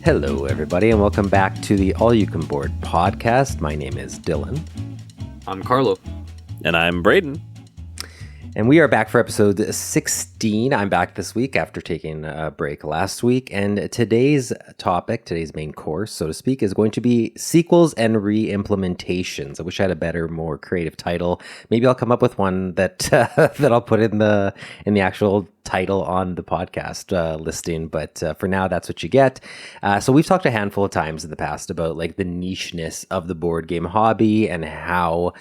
Hello, everybody, and welcome back to the All You Can Board podcast. My name is Dylan. I'm Carlo. And I'm Braiden. And we are back for episode 16. I'm back this week after taking a break last week. And today's topic, today's main course, so to speak, is going to be sequels and re-implementations. I wish I had a better, more creative title. Maybe I'll come up with one that that I'll put in the actual title on the podcast listing, but for now that's what you get. So we've talked a handful of times in the past about like the nicheness of the board game hobby and how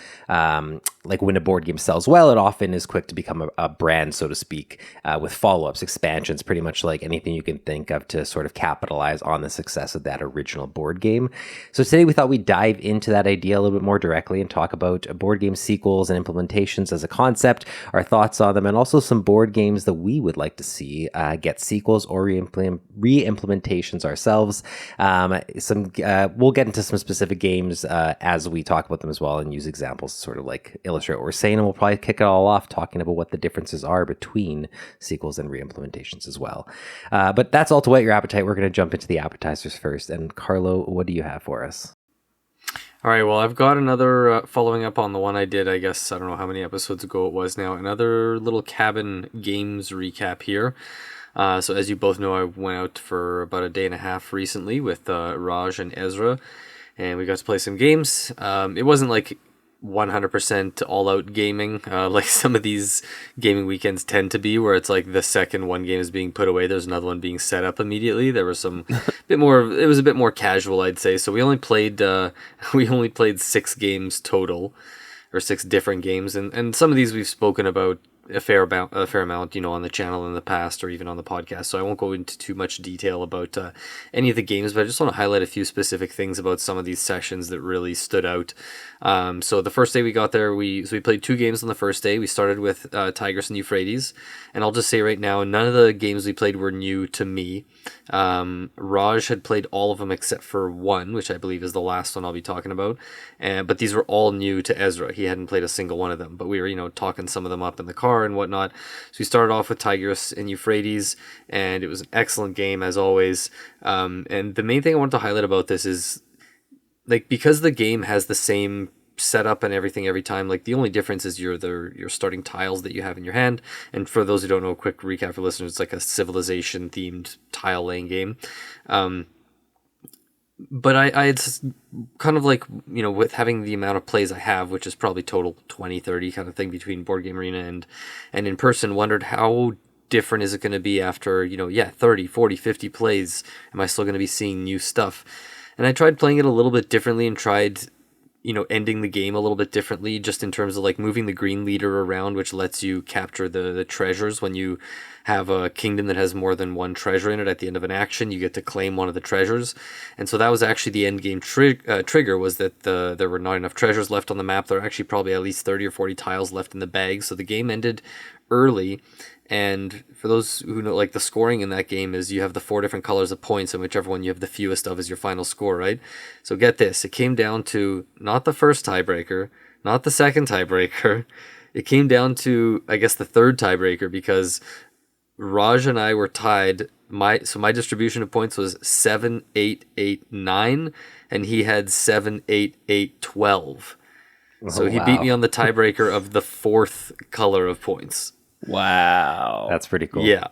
like when a board game sells well, it often is quick to become a brand, so to speak, with follow-ups, expansions, pretty much like anything you can think of to sort of capitalize on the success of that original board game. So today we thought we'd dive into that idea a little bit more directly and talk about board game sequels and implementations as a concept, our thoughts on them, and also some board games that we would like to see get sequels or re-implementations ourselves. We'll get into some specific games as we talk about them as well and use examples to sort of like illustrate what we're saying, and we'll probably kick it all off talking about what the differences are between sequels and re-implementations as well. But that's all to whet your appetite. We're going to jump into the appetizers first. And Carlo, what do you have for us? All right, well, I've got another, following up on the one I did, I guess, I don't know how many episodes ago it was now, another little cabin games recap here. So as you both know, I went out for about a day and a half recently with Raj and Ezra, and we got to play some games. It wasn't like 100% all-out gaming, like some of these gaming weekends tend to be, where it's like the second one game is being put away, there's another one being set up immediately. There was some it was a bit more casual, I'd say. So we only played 6 games total, or 6 different games, and some of these we've spoken about a fair amount, you know, on the channel in the past or even on the podcast. So I won't go into too much detail about any of the games, but I just want to highlight a few specific things about some of these sessions that really stood out. So the first day we got there, we played 2 games on the first day. We started with Tigris and Euphrates, and I'll just say right now, none of the games we played were new to me. Raj had played all of them except for one, which I believe is the last one I'll be talking about. But these were all new to Ezra. He hadn't played a single one of them, but we were, you know, talking some of them up in the car and whatnot. So we started off with Tigris and Euphrates, and it was an excellent game as always. And the main thing I want to highlight about this is, like, because the game has the same setup and everything every time, like the only difference is your starting tiles that you have in your hand. And for those who don't know, a quick recap for listeners, it's like a civilization themed tile laying game. But I had kind of like, you know, with having the amount of plays I have, which is probably total 20, 30 kind of thing between Board Game Arena and in person, wondered how different is it going to be after, you know, 30, 40, 50 plays? Am I still going to be seeing new stuff? And I tried playing it a little bit differently and tried, you know, ending the game a little bit differently, just in terms of like moving the green leader around, which lets you capture the treasures. When you have a kingdom that has more than one treasure in it, at the end of an action, you get to claim one of the treasures. And so that was actually the end game trigger, was that there were not enough treasures left on the map. There are actually probably at least 30 or 40 tiles left in the bag. So the game ended early. And for those who know, like, the scoring in that game is you have the 4 different colors of points, and whichever one you have the fewest of is your final score, right? So get this, it came down to not the first tiebreaker, not the second tiebreaker. It came down to, I guess, the third tiebreaker, because Raj and I were tied. My distribution of points was 7, 8, 8, 9, and he had 7, 8, 8, 12. So he beat me on the tiebreaker of the 4th color of points. Wow. That's pretty cool. Yeah.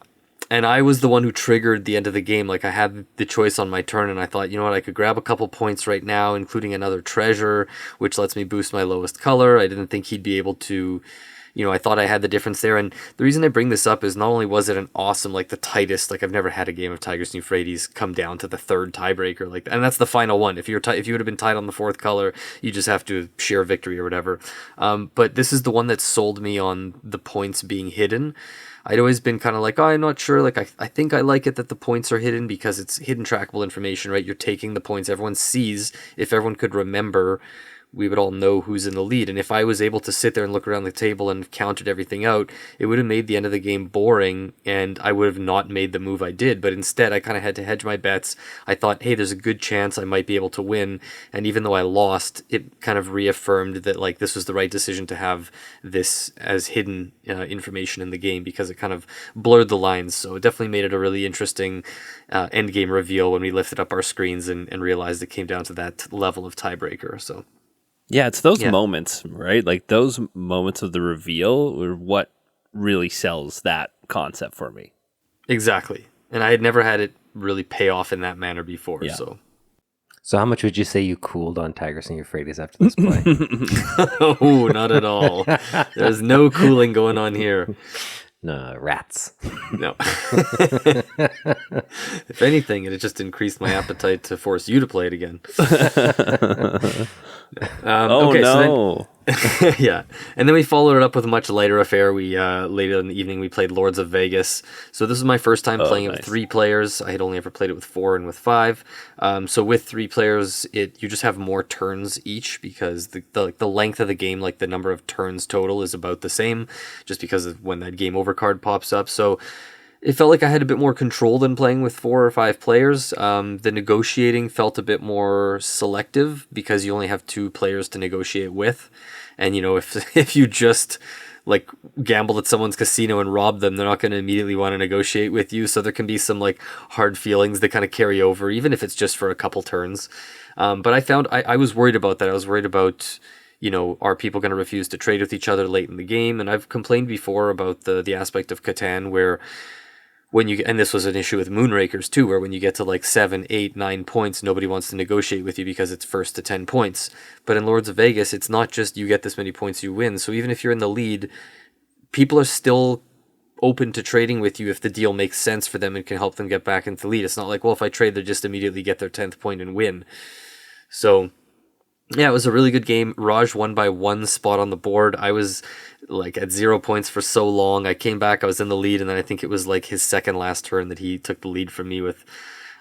And I was the one who triggered the end of the game. Like, I had the choice on my turn, and I thought, you know what, I could grab a couple points right now, including another treasure, which lets me boost my lowest color. I didn't think he'd be able to, you know, I thought I had the difference there. And the reason I bring this up is not only was it an awesome, like the tightest, like I've never had a game of Tigris and Euphrates come down to the third tiebreaker, like, and that's the final one. If you would have been tied on the 4th color, you just have to share victory or whatever. But this is the one that sold me on the points being hidden. I'd always been kind of like, oh, I'm not sure. Like, I think I like it that the points are hidden, because it's hidden trackable information, right? You're taking the points everyone sees. If everyone could remember we would all know who's in the lead. And if I was able to sit there and look around the table and counted everything out, it would have made the end of the game boring, and I would have not made the move I did. But instead, I kind of had to hedge my bets. I thought, hey, there's a good chance I might be able to win. And even though I lost, it kind of reaffirmed that like this was the right decision to have this as hidden information in the game, because it kind of blurred the lines. So it definitely made it a really interesting end game reveal when we lifted up our screens and realized it came down to that level of tiebreaker. So Yeah, it's those moments, right? Like those moments of the reveal are what really sells that concept for me. exactly. And I had never had it really pay off in that manner before. Yeah. So how much would you say you cooled on Tigris and Euphrates after this play? Oh, not at all. There's no cooling going on here. No, rats. No. If anything, it just increased my appetite to force you to play it again. Okay, no. So yeah. And then we followed it up with a much lighter affair. We later in the evening we played Lords of Vegas. So this is my first time playing it with 3 players. I had only ever played it with 4 and with 5. So with 3 players, you just have more turns each, because the length of the game, like the number of turns total, is about the same, just because of when that game over card pops up. So it felt like I had a bit more control than playing with 4 or 5 players. The negotiating felt a bit more selective, because you only have 2 players to negotiate with. And, you know, if you just like gamble at someone's casino and rob them, they're not going to immediately want to negotiate with you. So there can be some like hard feelings that kind of carry over, even if it's just for a couple turns. But I found I was worried about that. I was worried about, you know, are people going to refuse to trade with each other late in the game? And I've complained before about the aspect of Catan where and this was an issue with Moonrakers too, where when you get to like 7, 8, 9 points, nobody wants to negotiate with you because it's first to 10 points. But in Lords of Vegas, it's not just you get this many points, you win. So even if you're in the lead, people are still open to trading with you if the deal makes sense for them and can help them get back into the lead. It's not like, well, if I trade, they just immediately get their 10th point and win. So yeah, it was a really good game. Raj won by 1 spot on the board. I was like at 0 points for so long. I came back, I was in the lead, and then I think it was like his second last turn that he took the lead from me with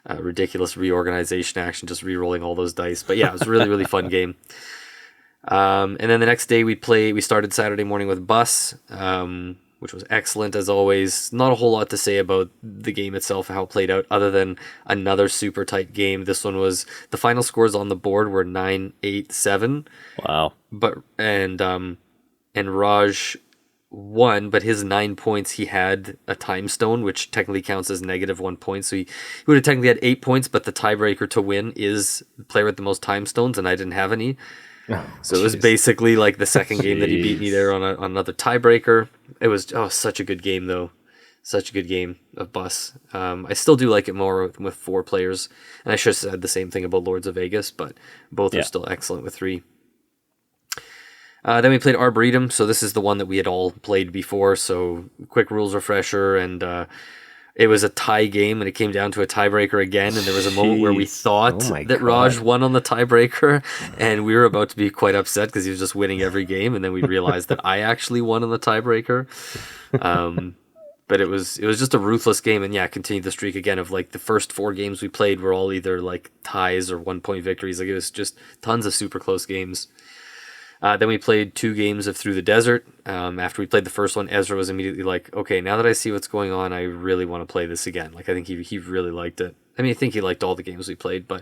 a ridiculous reorganization action, just re-rolling all those dice. But yeah, it was a really, really fun game. And then the next day we started Saturday morning with Bus, which was excellent as always. Not a whole lot to say about the game itself, how it played out, other than another super tight game. This one was, the final scores on the board were 9-8-7. Wow. And Raj won, but his 9 points, he had a time stone, which technically counts as -1 point. So he would have technically had 8 points, but the tiebreaker to win is the player with the most time stones, and I didn't have any. So it was basically like the second game that he beat me there on another tiebreaker. It was such a good game though, such a good game of Bus. I still do like it more with 4 players, and I should have said the same thing about Lords of Vegas, but both are still excellent with 3. Then we played Arboretum, so this is the one that we had all played before. So quick rules refresher, and it was a tie game, and it came down to a tiebreaker again. And there was a moment where we thought that Raj won on the tiebreaker, and we were about to be quite upset because he was just winning every game. And then we realized that I actually won on the tiebreaker. But it was just a ruthless game, and yeah, continued the streak again of like the first 4 games we played were all either like ties or 1-point victories. Like it was just tons of super close games. Then we played 2 games of Through the Desert. After we played the first one, Ezra was immediately like, okay, now that I see what's going on, I really want to play this again. Like, I think he really liked it. I mean, I think he liked all the games we played, but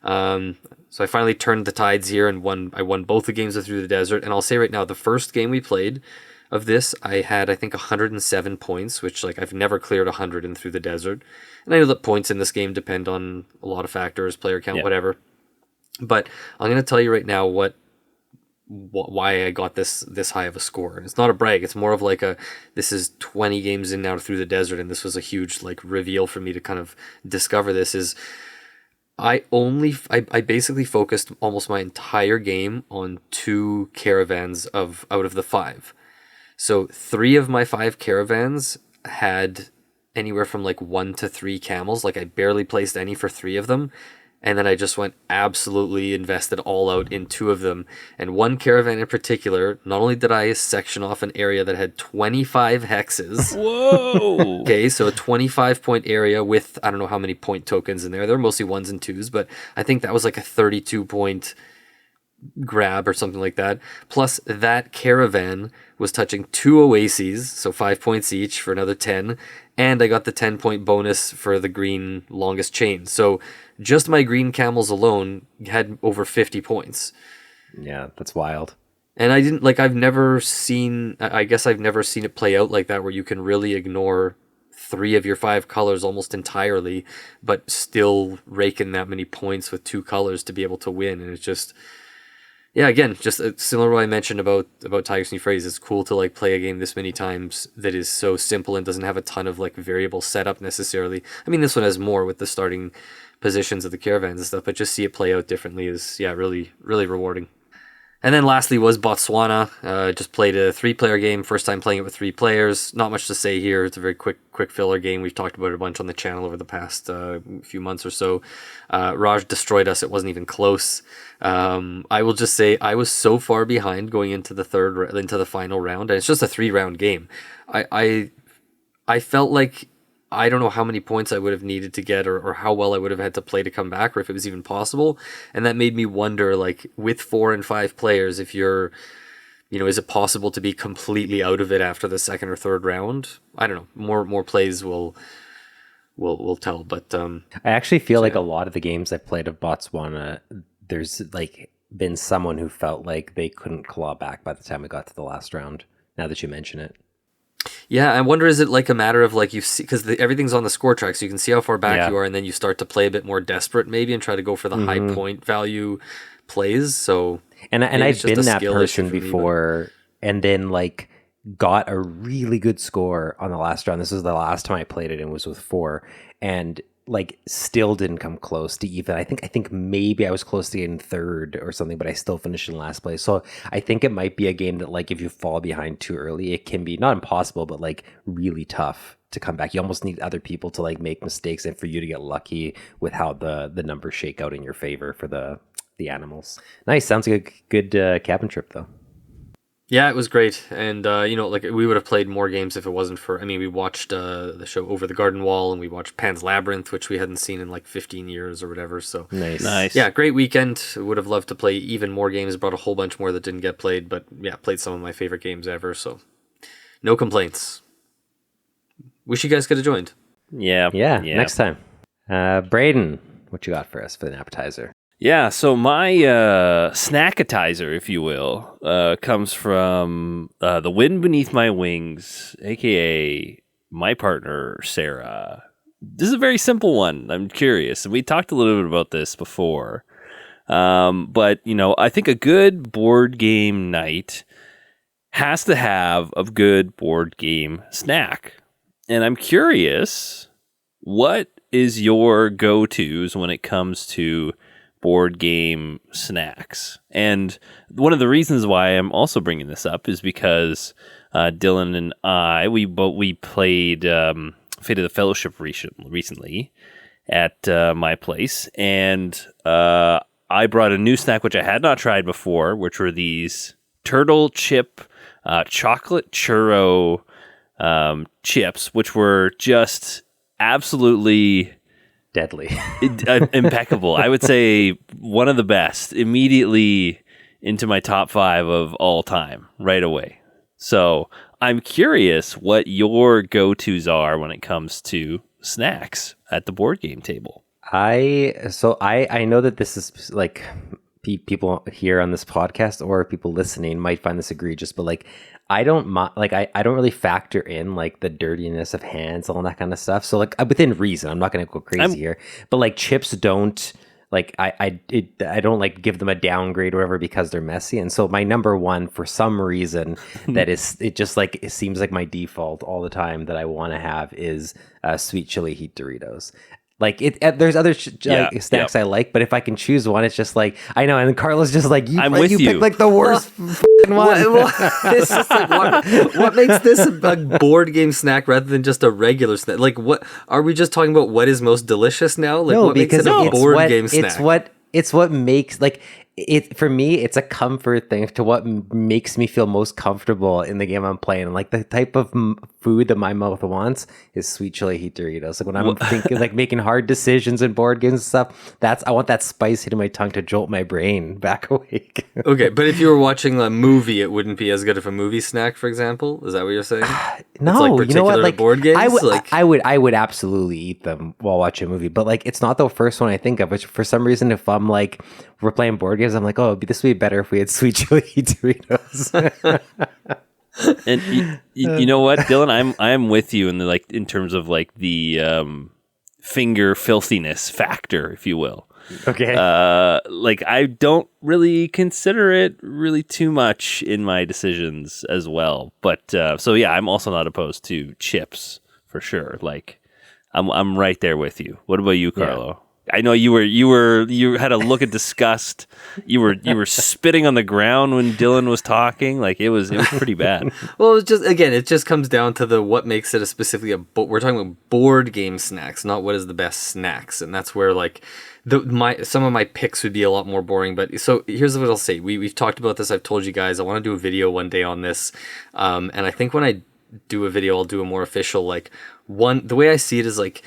so I finally turned the tides here and I won both the games of Through the Desert. And I'll say right now, the first game we played of this, I had, I think, 107 points, which like I've never cleared 100 in Through the Desert. And I know that points in this game depend on a lot of factors, player count, whatever. But I'm going to tell you right now why I got this high of a score. And it's not a brag, it's more of like this is 20 games in now Through the Desert, and this was a huge like reveal for me to kind of discover this. Is I basically focused almost my entire game on 2 caravans out of the 5. So 3 of my 5 caravans had anywhere from like 1 to 3 camels. Like I barely placed any for 3 of them. And then I just went absolutely invested all out in 2 of them. And one caravan in particular, not only did I section off an area that had 25 hexes. Whoa! Okay, so a 25-point area with, I don't know how many point tokens in there. They're mostly 1s and 2s, but I think that was like a 32-point grab or something like that. Plus, that caravan was touching 2 oases, so 5 points each for another 10. And I got the 10-point bonus for the green longest chain. So just my green camels alone had over 50 points. Yeah, that's wild. And I've never seen it play out like that, where you can really ignore 3 of your 5 colors almost entirely, but still rake in that many points with 2 colors to be able to win. And it's just, yeah, again, just similar to what I mentioned about Tigers New Phrase. It's cool to like play a game this many times that is so simple and doesn't have a ton of like variable setup necessarily. I mean, this one has more with the starting positions of the caravans and stuff, but just see it play out differently is, yeah, really, really rewarding. And then lastly was Botswana. Just played a 3-player game. First time playing it with 3 players. Not much to say here. It's a very quick filler game. We've talked about it a bunch on the channel over the past few months or so. Raj destroyed us. It wasn't even close. I will just say I was so far behind going into the final round, and it's just a 3-round game. I felt like I don't know how many points I would have needed to get or how well I would have had to play to come back, or if it was even possible. And that made me wonder, like, with 4 and 5 players, if you're, is it possible to be completely out of it after the second or third round? I don't know. More plays will tell. But I actually feel like a lot of the games I've played of Botswana, there's like been someone who felt like they couldn't claw back by the time we got to the last round, now that you mention it. Yeah, I wonder, is it like a matter of like you see, because everything's on the score track, so you can see how far back you are, and then you start to play a bit more desperate maybe and try to go for the high point value plays. So and I've been that person before, and then like got a really good score on the last round. This was the last time I played it, and it was with 4, and like still didn't come close to even. I think maybe I was close to getting third or something, but I still finished in last place. So I think it might be a game that like if you fall behind too early, it can be not impossible, but like really tough to come back. You almost need other people to like make mistakes and for you to get lucky with how the numbers shake out in your favor for the animals. Nice. Sounds like a good cabin trip though. Yeah, it was great. And, like we would have played more games if it wasn't for, we watched the show Over the Garden Wall, and we watched Pan's Labyrinth, which we hadn't seen in like 15 years or whatever. So nice. Yeah, great weekend. Would have loved to play even more games, brought a whole bunch more that didn't get played, but yeah, played some of my favorite games ever. So no complaints. Wish you guys could have joined. Yeah. Next time. Braiden, what you got for us for an appetizer? Yeah, so my snackatizer, if you will, comes from The Wind Beneath My Wings, a.k.a. my partner, Sarah. This is a very simple one. I'm curious. And we talked a little bit about this before. But, I think a good board game night has to have a good board game snack. And I'm curious, what is your go-tos when it comes to board game snacks? And one of the reasons why I'm also bringing this up is because Dylan and I, we played Fate of the Fellowship recently at my place, and I brought a new snack which I had not tried before, which were these turtle chip chocolate churro chips, which were just absolutely deadly. Impeccable. I would say one of the best. Immediately into my top 5 of all time right away. So I'm curious what your go-tos are when it comes to snacks at the board game table. I know that this is like people here on this podcast or people listening might find this egregious, but like I don't really factor in like the dirtiness of hands and all that kind of stuff. So like within reason, I'm not going to go crazy here, but like chips don't like, I don't like give them a downgrade or whatever because they're messy. And so my number one, for some reason, it seems like my default all the time that I want to have is sweet chili heat Doritos. Like there's other snacks I like, but if I can choose one, it's just like I know. And Carlo's just like you picked like the worst one. This is like, what makes this a board game snack rather than just a regular snack? Like, what are we just talking about? What is most delicious now? Like, no, what makes it a board game snack? It's what makes like for me, it's a comfort thing to what makes me feel most comfortable in the game I'm playing. Like the type of food that my mouth wants is sweet chili heat Doritos. Like when I'm thinking, like making hard decisions in board games and stuff, I want that spice hitting my tongue to jolt my brain back awake. Okay, but if you were watching a movie, it wouldn't be as good of a movie snack, for example. Is that what you're saying? No, it's like you know what? Like board games. I would absolutely eat them while watching a movie, but like it's not the first one I think of. Which for some reason, if I'm like we're playing board games, I'm like, oh, this would be better if we had sweet chili Doritos. And you know what, Dylan, I'm with you in terms of like the finger filthiness factor, if you will. Okay. Like I don't really consider it really too much in my decisions as well. But so yeah, I'm also not opposed to chips for sure. Like I'm right there with you. What about you, Carlo? Yeah. I know you had a look of disgust. You were spitting on the ground when Dylan was talking. Like it was pretty bad. Well, it just comes down to what makes it we're talking about board game snacks, not what is the best snacks, and that's where like some of my picks would be a lot more boring. But so here's what I'll say. We've talked about this. I've told you guys I want to do a video one day on this, and I think when I do a video, I'll do a more official the way I see it is like.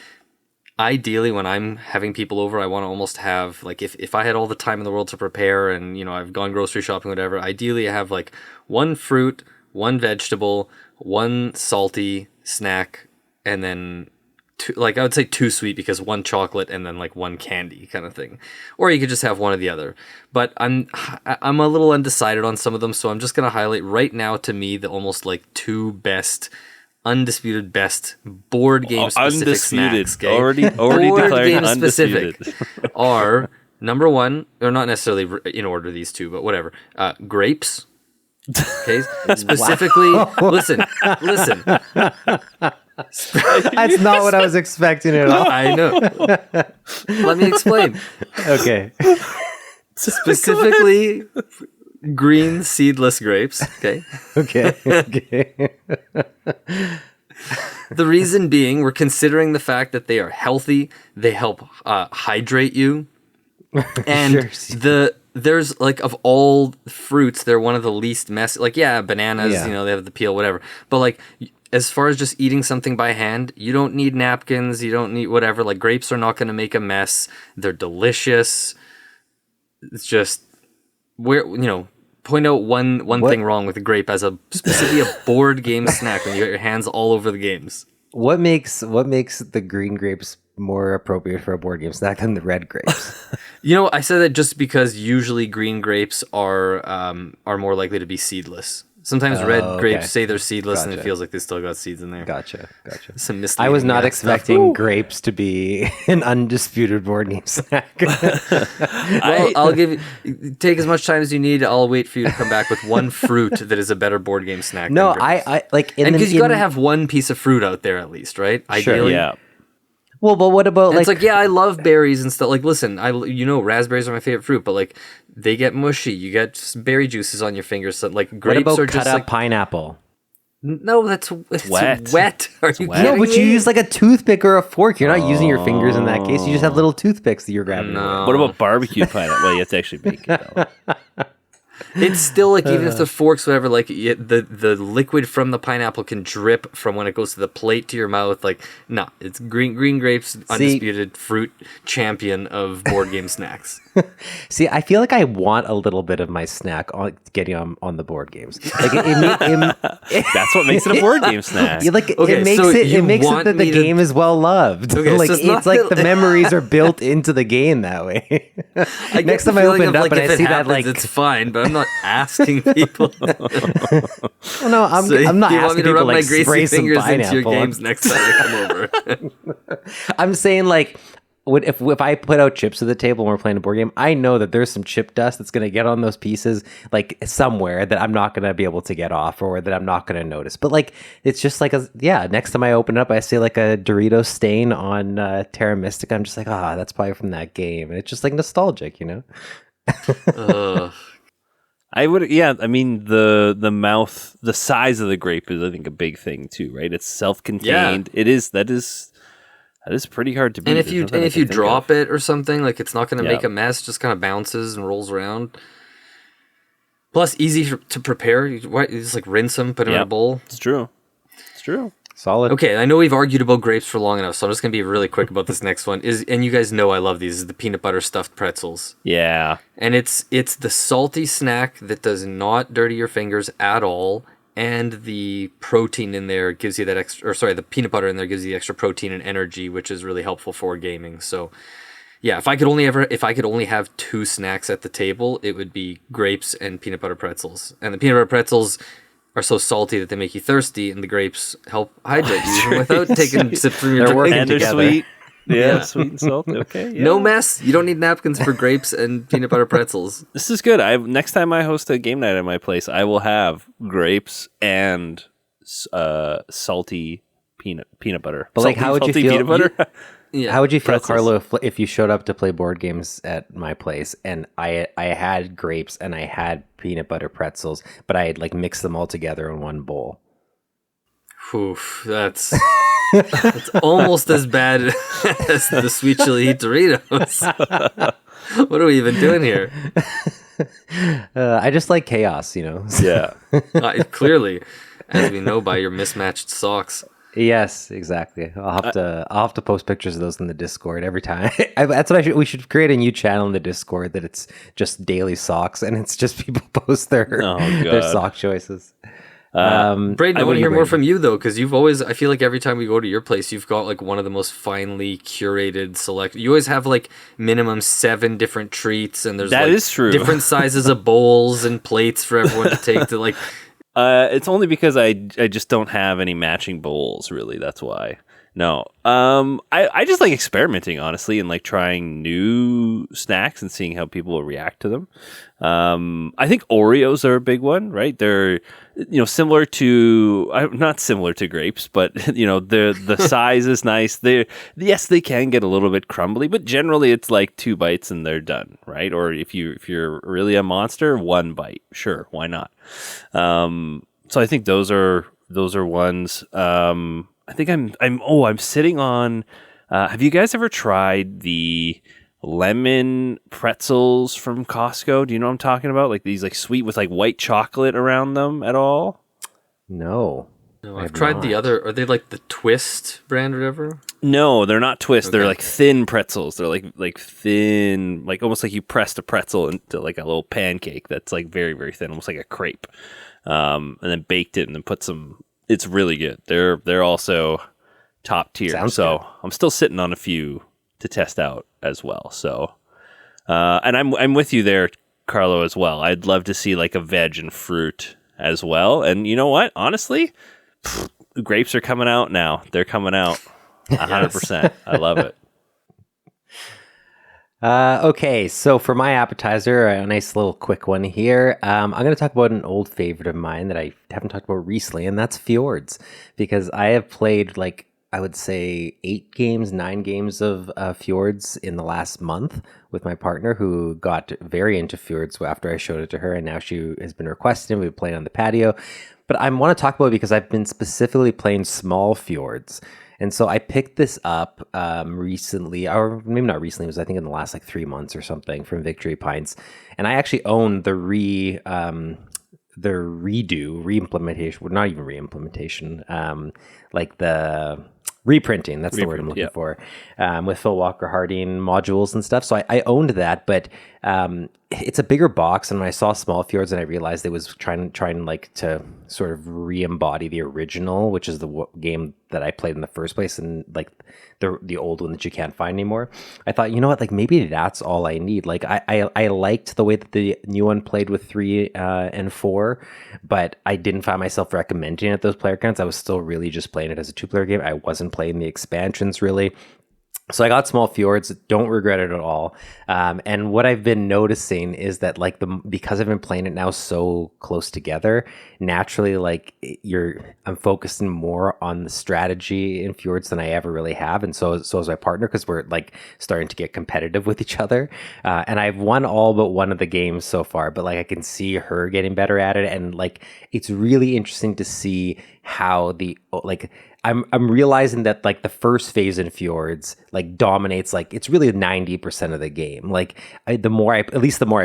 Ideally, when I'm having people over, I want to almost have, like, if I had all the time in the world to prepare and, I've gone grocery shopping, whatever, ideally I have, like, one fruit, one vegetable, one salty snack, and then, I would say 2 sweet because 1 chocolate and then, like, 1 candy kind of thing. Or you could just have one or the other. But I'm a little undecided on some of them, so I'm just going to highlight right now, to me, the almost, like, 2 undisputed best board game specific snacks. Okay? Already board declared game undisputed. Specific are number 1, or not necessarily in order these 2, but whatever. Grapes. Okay, specifically. Listen. That's not what I was expecting at all. I know. Let me explain. Okay. Specifically, green seedless grapes. Okay. Okay. The reason being, we're considering the fact that they are healthy. They help hydrate you, and there's like of all fruits, they're one of the least messy. Like bananas, they have the peel, whatever. But like as far as just eating something by hand, you don't need napkins. You don't need whatever. Like grapes are not going to make a mess. They're delicious. It's just point out one thing wrong with a grape as specifically a board game snack when you got your hands all over the games. What makes the green grapes more appropriate for a board game snack than the red grapes? I said that just because usually green grapes are more likely to be seedless. Sometimes red grapes say they're seedless, and it feels like they still got seeds in there. Gotcha. Some I was not expecting grapes to be an undisputed board game snack. Well, I'll take as much time as you need. I'll wait for you to come back with one fruit that is a better board game snack. No, I like, because you got to have one piece of fruit out there at least, right? Sure, ideally. Yeah. Well, but what about and it's like, I love berries and stuff. Like, listen, raspberries are my favorite fruit, but like they get mushy. You get just berry juices on your fingers. So, like grapes what about are just cut up like pineapple. No, it's wet. Are you kidding No, but me? you use like a toothpick or a fork. You're not using your fingers in that case. You just have little toothpicks that you're grabbing. No. What about barbecued pineapple? Well, you have to actually bake it though. It's still like, even if the forks, whatever, like the liquid from the pineapple can drip from when it goes to the plate to your mouth. Like, no, it's green grapes, undisputed fruit champion of board game snacks. See, I feel like I want a little bit of my snack getting on the board games. Like that's what makes it a board game snack. It makes it that the game is well loved. Okay, like so it's like the memories are built into the game that way. Next time I open it up and I see that, like, it's fine, but I'm not asking people. Well, no, I'm not asking people rub like my greasy spray some fingers into your pineapple. games next time I come over. I'm saying, like, if I put out chips to the table and we're playing a board game, I know that there's some chip dust that's going to get on those pieces, like somewhere, that I'm not going to be able to get off, or that I'm not going to notice. But like, it's just like, next time I open it up, I see like a Dorito stain on Terra Mystica. I'm just like, that's probably from that game. And it's just like nostalgic, I would, I mean, the mouth, the size of the grape is, I think, a big thing too, right? It's self-contained. Yeah. That is, This is pretty hard to beat. And if you drop it or something, like it's not going to make a mess, just kind of bounces and rolls around. Plus, easy to prepare. You just like rinse them, put them in a bowl. It's true. Solid. Okay, I know we've argued about grapes for long enough, so I'm just going to be really quick about this next one. And you guys know I love these, is the peanut butter stuffed pretzels. Yeah. And it's the salty snack that does not dirty your fingers at all. And the protein in there gives you that extra, the peanut butter in there gives you the extra protein and energy, which is really helpful for gaming. So, yeah, if I could only have two snacks at the table, it would be grapes and peanut butter pretzels. And the peanut butter pretzels are so salty that they make you thirsty, and the grapes help hydrate you even without taking sips from your drink. And they're sweet. Yeah, sweet and salty. Okay. Yeah. No mess. You don't need napkins for grapes and peanut butter pretzels. This is good. Next time I host a game night at my place, I will have grapes and salty peanut butter. But like, how would you feel? Peanut butter? How would you feel, Pretzels. Carlo, if you showed up to play board games at my place and I had grapes and I had peanut butter pretzels, but I had like mixed them all together in one bowl? Oof, that's almost as bad as the sweet chili Doritos. What are we even doing here? I just like chaos, Yeah. Clearly, as we know by your mismatched socks. Yes, exactly. I'll have to post pictures of those in the Discord every time. That's what we should create a new channel in the Discord that it's just daily socks and it's just people post their sock choices. Braiden, I want to hear more from you though, because you've always, I feel like every time we go to your place, you've got like one of the most finely curated select. You always have like minimum 7 different treats, and there's that is true. Different sizes of bowls and plates for everyone to take to like. It's only because I just don't have any matching bowls, really. That's why. No. I just like experimenting, honestly, and like trying new snacks and seeing how people will react to them. I think Oreos are a big one, right? They're, similar to, not similar to grapes, but, the size is nice. Yes, they can get a little bit crumbly, but generally it's like 2 bites and they're done, right? Or if you're really a monster, 1 bite. Sure, why not? So I think those are ones. I think I'm sitting on. Have you guys ever tried the lemon pretzels from Costco? Do you know what I'm talking about? Like these, like sweet with like white chocolate around them at all? No, I've tried the other. Are they like the Twist brand or whatever? No, they're not Twist. Okay. They're like thin pretzels. They're like thin, like almost like you pressed a pretzel into like a little pancake that's like very, very thin, almost like a crepe, and then baked it and then put some. It's really good. They're also top tier. Sounds good. I'm still sitting on a few to test out as well. So, and I'm with you there, Carlo, as well. I'd love to see like a veg and fruit as well. And you know what? Honestly, grapes are coming out now. They're coming out 100%. I love it. Okay, so for my appetizer, a nice little quick one here. I'm going to talk about an old favorite of mine that I haven't talked about recently, and that's Fjords, because I have played like, I would say 9 games of Fjords in the last month with my partner, who got very into Fjords after I showed it to her, and now she has been requesting. We've been playing on the patio, but I want to talk about it because I've been specifically playing small Fjords. And so I picked this up recently, or maybe not recently, it was I think in the last like 3 months or something, from Victory Pints. And I actually own the reimplementation, well, not even reimplementation, like the reprinting, that's the word I'm looking for, with Phil Walker Harding modules and stuff. So I owned that, but it's a bigger box, and when I saw Small Fjords, and I realized it was trying like to sort of re-embody the original, which is the game that I played in the first place, and like the old one that you can't find anymore. I thought, you know what, like maybe that's all I need. Like I liked the way that the new one played with 3 and 4, but I didn't find myself recommending it those player counts. I was still really just playing it as a 2-player game. I wasn't playing the expansions really. So I got Small Fjords, don't regret it at all. And what I've been noticing is that like because I've been playing it now so close together, naturally like I'm focusing more on the strategy in Fjords than I ever really have. And so is my partner, because we're like starting to get competitive with each other. And I've won all but one of the games so far, but like I can see her getting better at it. And like it's really interesting to see how I'm realizing that like the first phase in Fjords like dominates, like it's really 90% of the game. Like the more I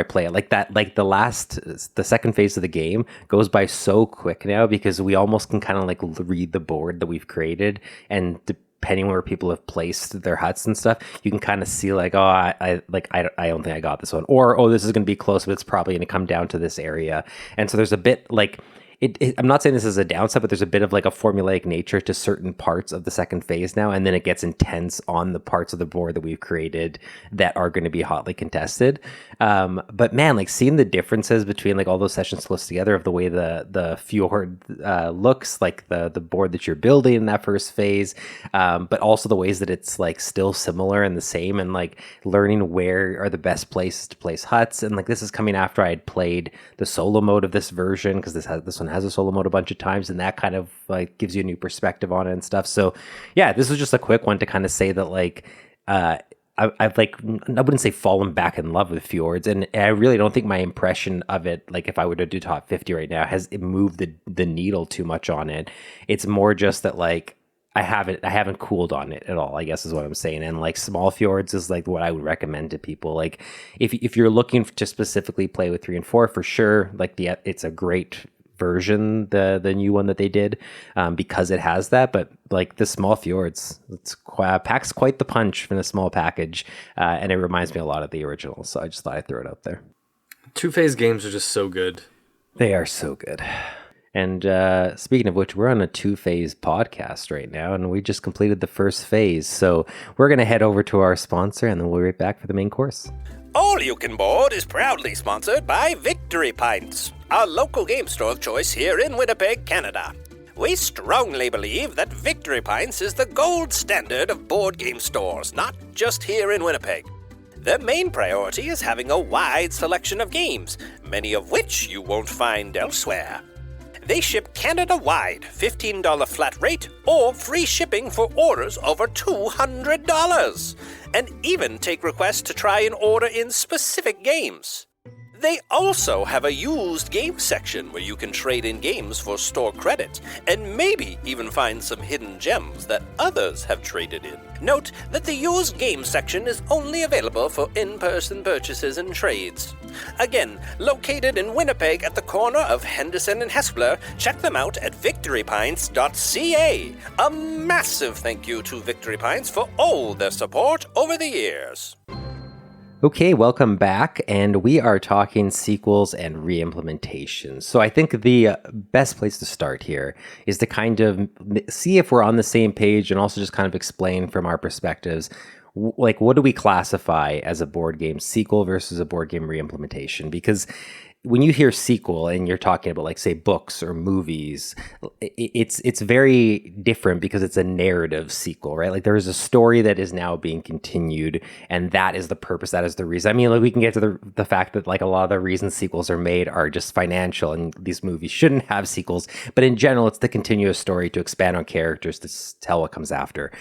play it, like that, like the second phase of the game goes by so quick now because we almost can kind of like read the board that we've created, and depending where people have placed their huts and stuff, you can kind of see like, oh, I don't think I got this one, or oh, this is going to be close, but it's probably going to come down to this area. And so there's a bit like I'm not saying this is a downside, but there's a bit of like a formulaic nature to certain parts of the second phase now, and then it gets intense on the parts of the board that we've created that are going to be hotly contested. But man, like seeing the differences between like all those sessions close together of the way the fjord looks, like the board that you're building in that first phase, but also the ways that it's like still similar and the same, and like learning where are the best places to place huts. And like this is coming after I had played the solo mode of this version, because this one has a solo mode a bunch of times, and that kind of like gives you a new perspective on it and stuff. So yeah, this was just a quick one to kind of say that like I've like, I wouldn't say fallen back in love with Fjords, and I really don't think my impression of it, like if I were to do top 50 right now, has it moved the needle too much on it. It's more just that like I haven't cooled on it at all, I guess is what I'm saying. And like small Fjords is like what I would recommend to people. Like if you're looking to specifically play with 3 and 4, for sure, like it's a great version, the new one that they did, because it has that. But like the small Fjords, packs quite the punch from the small package, and it reminds me a lot of the original. So I just thought I'd throw it out there. 2-phase games are just so good. They are so good. And speaking of which, we're on a 2-phase podcast right now, and we just completed the first phase. So we're going to head over to our sponsor, and then we'll be right back for the main course. All You Can Board is proudly sponsored by Victory Pints, our local game store of choice here in Winnipeg, Canada. We strongly believe that Victory Pints is the gold standard of board game stores, not just here in Winnipeg. Their main priority is having a wide selection of games, many of which you won't find elsewhere. They ship Canada-wide, $15 flat rate, or free shipping for orders over $200, and even take requests to try and order in specific games. They also have a used game section where you can trade in games for store credit, and maybe even find some hidden gems that others have traded in. Note that the used game section is only available for in-person purchases and trades. Again, located in Winnipeg at the corner of Henderson and Hespeler, check them out at victorypints.ca. A massive thank you to Victory Pints for all their support over the years. Okay, welcome back, and we are talking sequels and reimplementations. So I think the best place to start here is to kind of see if we're on the same page, and also just kind of explain from our perspectives, like what do we classify as a board game sequel versus a board game reimplementation? Because when you hear sequel and you're talking about like say books or movies, it's very different because it's a narrative sequel, right? Like there is a story that is now being continued, and that is the purpose, that is the reason. I mean, like we can get to the fact that like a lot of the reasons sequels are made are just financial, and these movies shouldn't have sequels, but in general it's the continuous story to expand on characters to tell what comes after.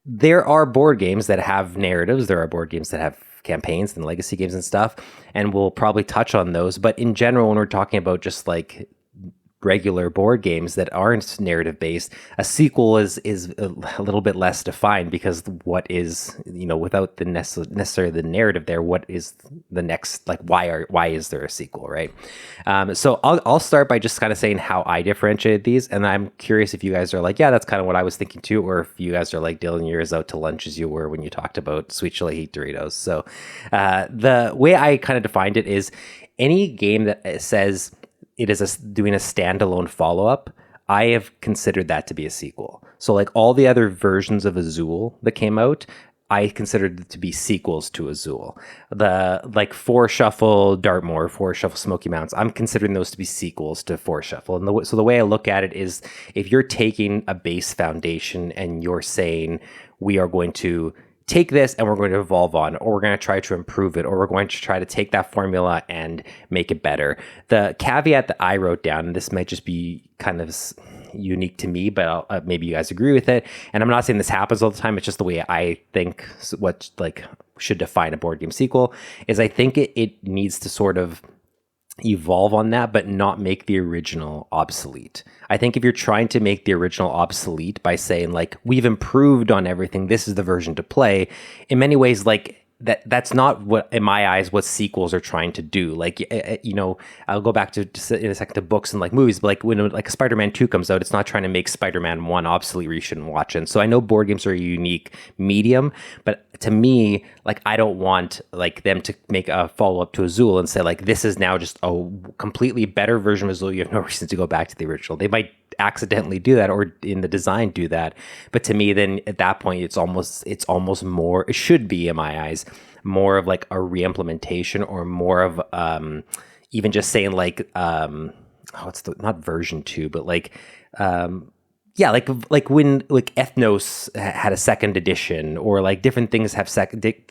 There are board games that have narratives, there are board games that have campaigns and legacy games and stuff, and we'll probably touch on those. But in general, when we're talking about just like regular board games that aren't narrative based, a sequel is a little bit less defined, because what is, you know, without the necessarily the narrative there, what is the next, like why is there a sequel, right? So I'll start by just kind of saying how I differentiate these, and I'm curious if you guys are like, yeah, that's kind of what I was thinking too, or if you guys are like Dylan, you're as out to lunch as you were when you talked about Sweet Chili Heat Doritos. So the way I kind of defined it is any game that says it is doing a standalone follow-up, I have considered that to be a sequel. So like all the other versions of Azul that came out, I considered to be sequels to Azul. The like 4 Shuffle Dartmoor, 4 Shuffle Smoky Mountains, I'm considering those to be sequels to 4 Shuffle. And so the way I look at it is, if you're taking a base foundation and you're saying we are going to take this and we're going to evolve on, or we're going to try to improve it, or we're going to try to take that formula and make it better. The caveat that I wrote down, and this might just be kind of unique to me, but maybe you guys agree with it, and I'm not saying this happens all the time, it's just the way I think what like should define a board game sequel, is I think it needs to sort of evolve on that, but not make the original obsolete. I think if you're trying to make the original obsolete by saying like, we've improved on everything, this is the version to play, in many ways, like that's not what, in my eyes, what sequels are trying to do. Like, you know, I'll go back to in a second to books and like movies, but like when like Spider-Man 2 comes out, it's not trying to make Spider-Man 1 obsolete where you shouldn't watch it. And so I know board games are a unique medium, but to me, like, I don't want like them to make a follow-up to Azul and say like, this is now just a completely better version of Azul. You have no reason to go back to the original. They might accidentally do that or in the design do that, but to me then at that point it's almost more, it should be in my eyes more of like a re-implementation or more of even just saying like not version 2 but like yeah, like when like Ethnos had a second edition, or like different things have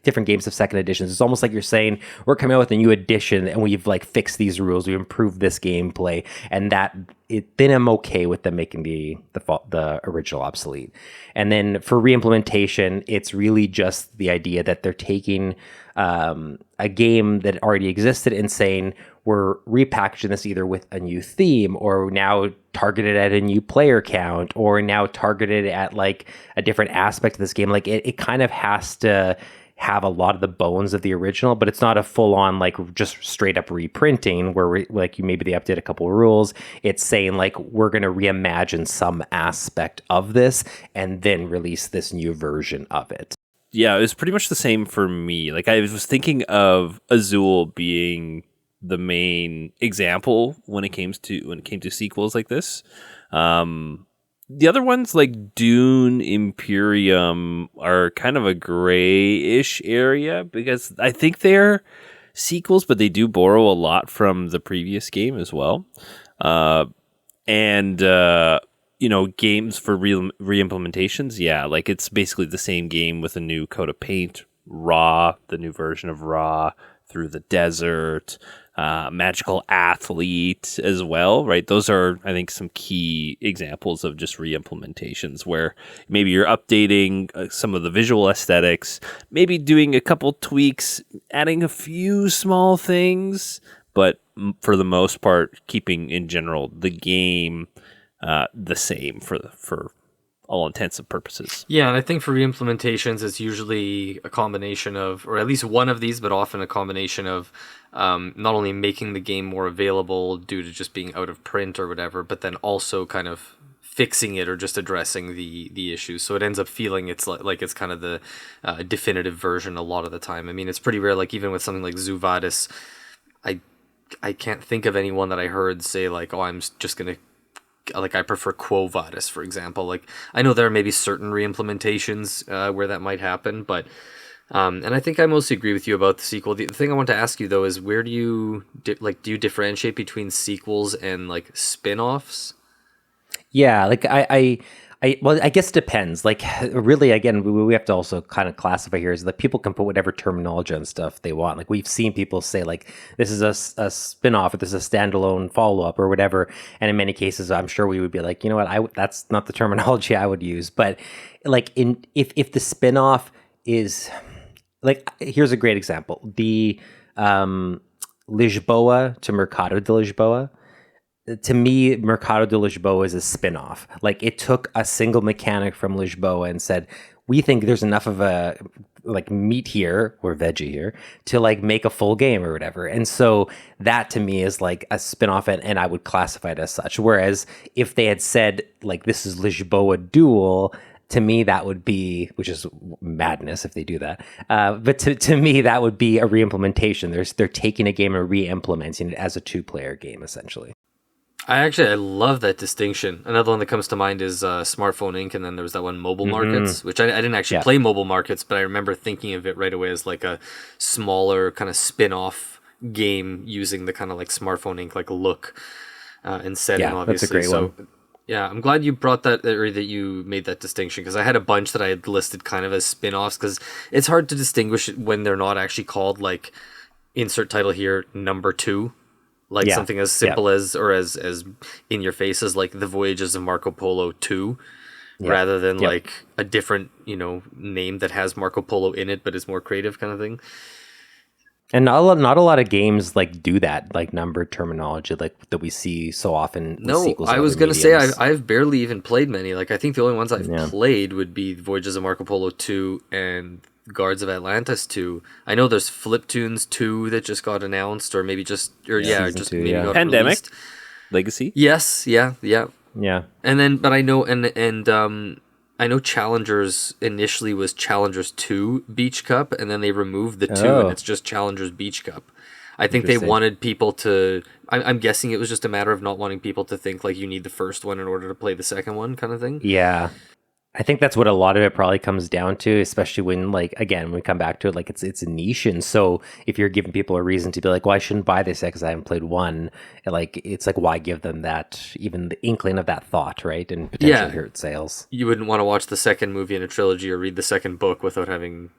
different games have second editions. It's almost like you're saying we're coming out with a new edition and we've like fixed these rules, we improved this gameplay, and then I'm okay with them making the original obsolete. And then for re-implementation, it's really just the idea that they're taking a game that already existed and saying we're repackaging this either with a new theme or now targeted at a new player count or now targeted at like a different aspect of this game. Like it kind of has to have a lot of the bones of the original, but it's not a full on like just straight up reprinting where like maybe they update a couple of rules. It's saying like we're going to reimagine some aspect of this and then release this new version of it. Yeah, it was pretty much the same for me. Like I was thinking of Azul being the main example when it came to sequels like this. The other ones like Dune, Imperium are kind of a gray-ish area because I think they're sequels, but they do borrow a lot from the previous game as well. You know, games for re-implementations, yeah, like it's basically the same game with a new coat of paint, Raw, the new version of Raw, Through the Desert, Magical Athlete as well, right? Those are, I think, some key examples of just re-implementations where maybe you're updating some of the visual aesthetics, maybe doing a couple tweaks, adding a few small things, but for the most part, keeping in general the game the same for all intents and purposes. Yeah, and I think for re-implementations, it's usually a combination of, or at least one of these, but often a combination of not only making the game more available due to just being out of print or whatever, but then also kind of fixing it or just addressing the issues. So it ends up feeling it's like it's kind of the definitive version a lot of the time. I mean, it's pretty rare, like even with something like Zoo Vadis, I can't think of anyone that I heard say like, oh, I'm just going to, like I prefer Quo Vadis, for example. Like I know there are maybe certain re-implementations where that might happen, but and I think I mostly agree with you about the sequel. The thing I want to ask you though is where do you do you differentiate between sequels and like spin-offs? Yeah, like well, I guess it depends. Like, really, again, we have to also kind of classify here is that people can put whatever terminology and stuff they want. Like, we've seen people say, like, this is a spin-off or this is a standalone follow-up or whatever. And in many cases, I'm sure we would be like, you know what, that's not the terminology I would use. But, like, if the spin-off is, like, here's a great example. The Lisboa to Mercado de Lisboa. To me, Mercado de Lisboa is a spin-off. Like, it took a single mechanic from Lisboa and said, we think there's enough of a like meat here or veggie here to like make a full game or whatever. And so that to me is like a spin-off, and I would classify it as such. Whereas if they had said like this is Lisboa Duel, to me that would be, which is madness if they do that. But to me that would be a re-implementation. They're taking a game and re-implementing it as a 2-player game essentially. I love that distinction. Another one that comes to mind is Smartphone Inc. And then there was that one, Mobile Markets, which I didn't actually play Mobile Markets, but I remember thinking of it right away as like a smaller kind of spin-off game using the kind of like Smartphone Inc. like look and setting, obviously. That's a great one. Yeah, I'm glad you brought that, or that you made that distinction, because I had a bunch that I had listed kind of as spin-offs, because it's hard to distinguish when they're not actually called like insert title here number 2. Like something as simple as, or as in your face as like The Voyages of Marco Polo 2, rather than like a different, name that has Marco Polo in it, but is more creative kind of thing. And not a lot of games like do that, like numbered terminology, like that we see so often. With No, sequels I and was other going to say mediums. I've barely even played many. Like, I think the only ones I've Yeah. played would be Voyages of Marco Polo 2 and Guards of Atlantis 2. I know there's Fliptoons 2 that just got announced, or maybe just, Season just 2, maybe yeah. got Pandemic released. Legacy. Yes, yeah. Yeah. And then, but I know, I know Challengers initially was Challengers 2 Beach Cup, and then they removed the 2, Oh. and it's just Challengers Beach Cup. I think they Interesting. wanted people to. I'm guessing it was just a matter of not wanting people to think like you need the first one in order to play the second one, kind of thing. Yeah. I think that's what a lot of it probably comes down to, especially when, like, again, when we come back to it, like it's a niche, and so if you're giving people a reason to be like, well, I shouldn't buy this because I haven't played one, like it's like, why give them that, even the inkling of that thought, right, and potentially hurt sales. You wouldn't want to watch the second movie in a trilogy or read the second book without having,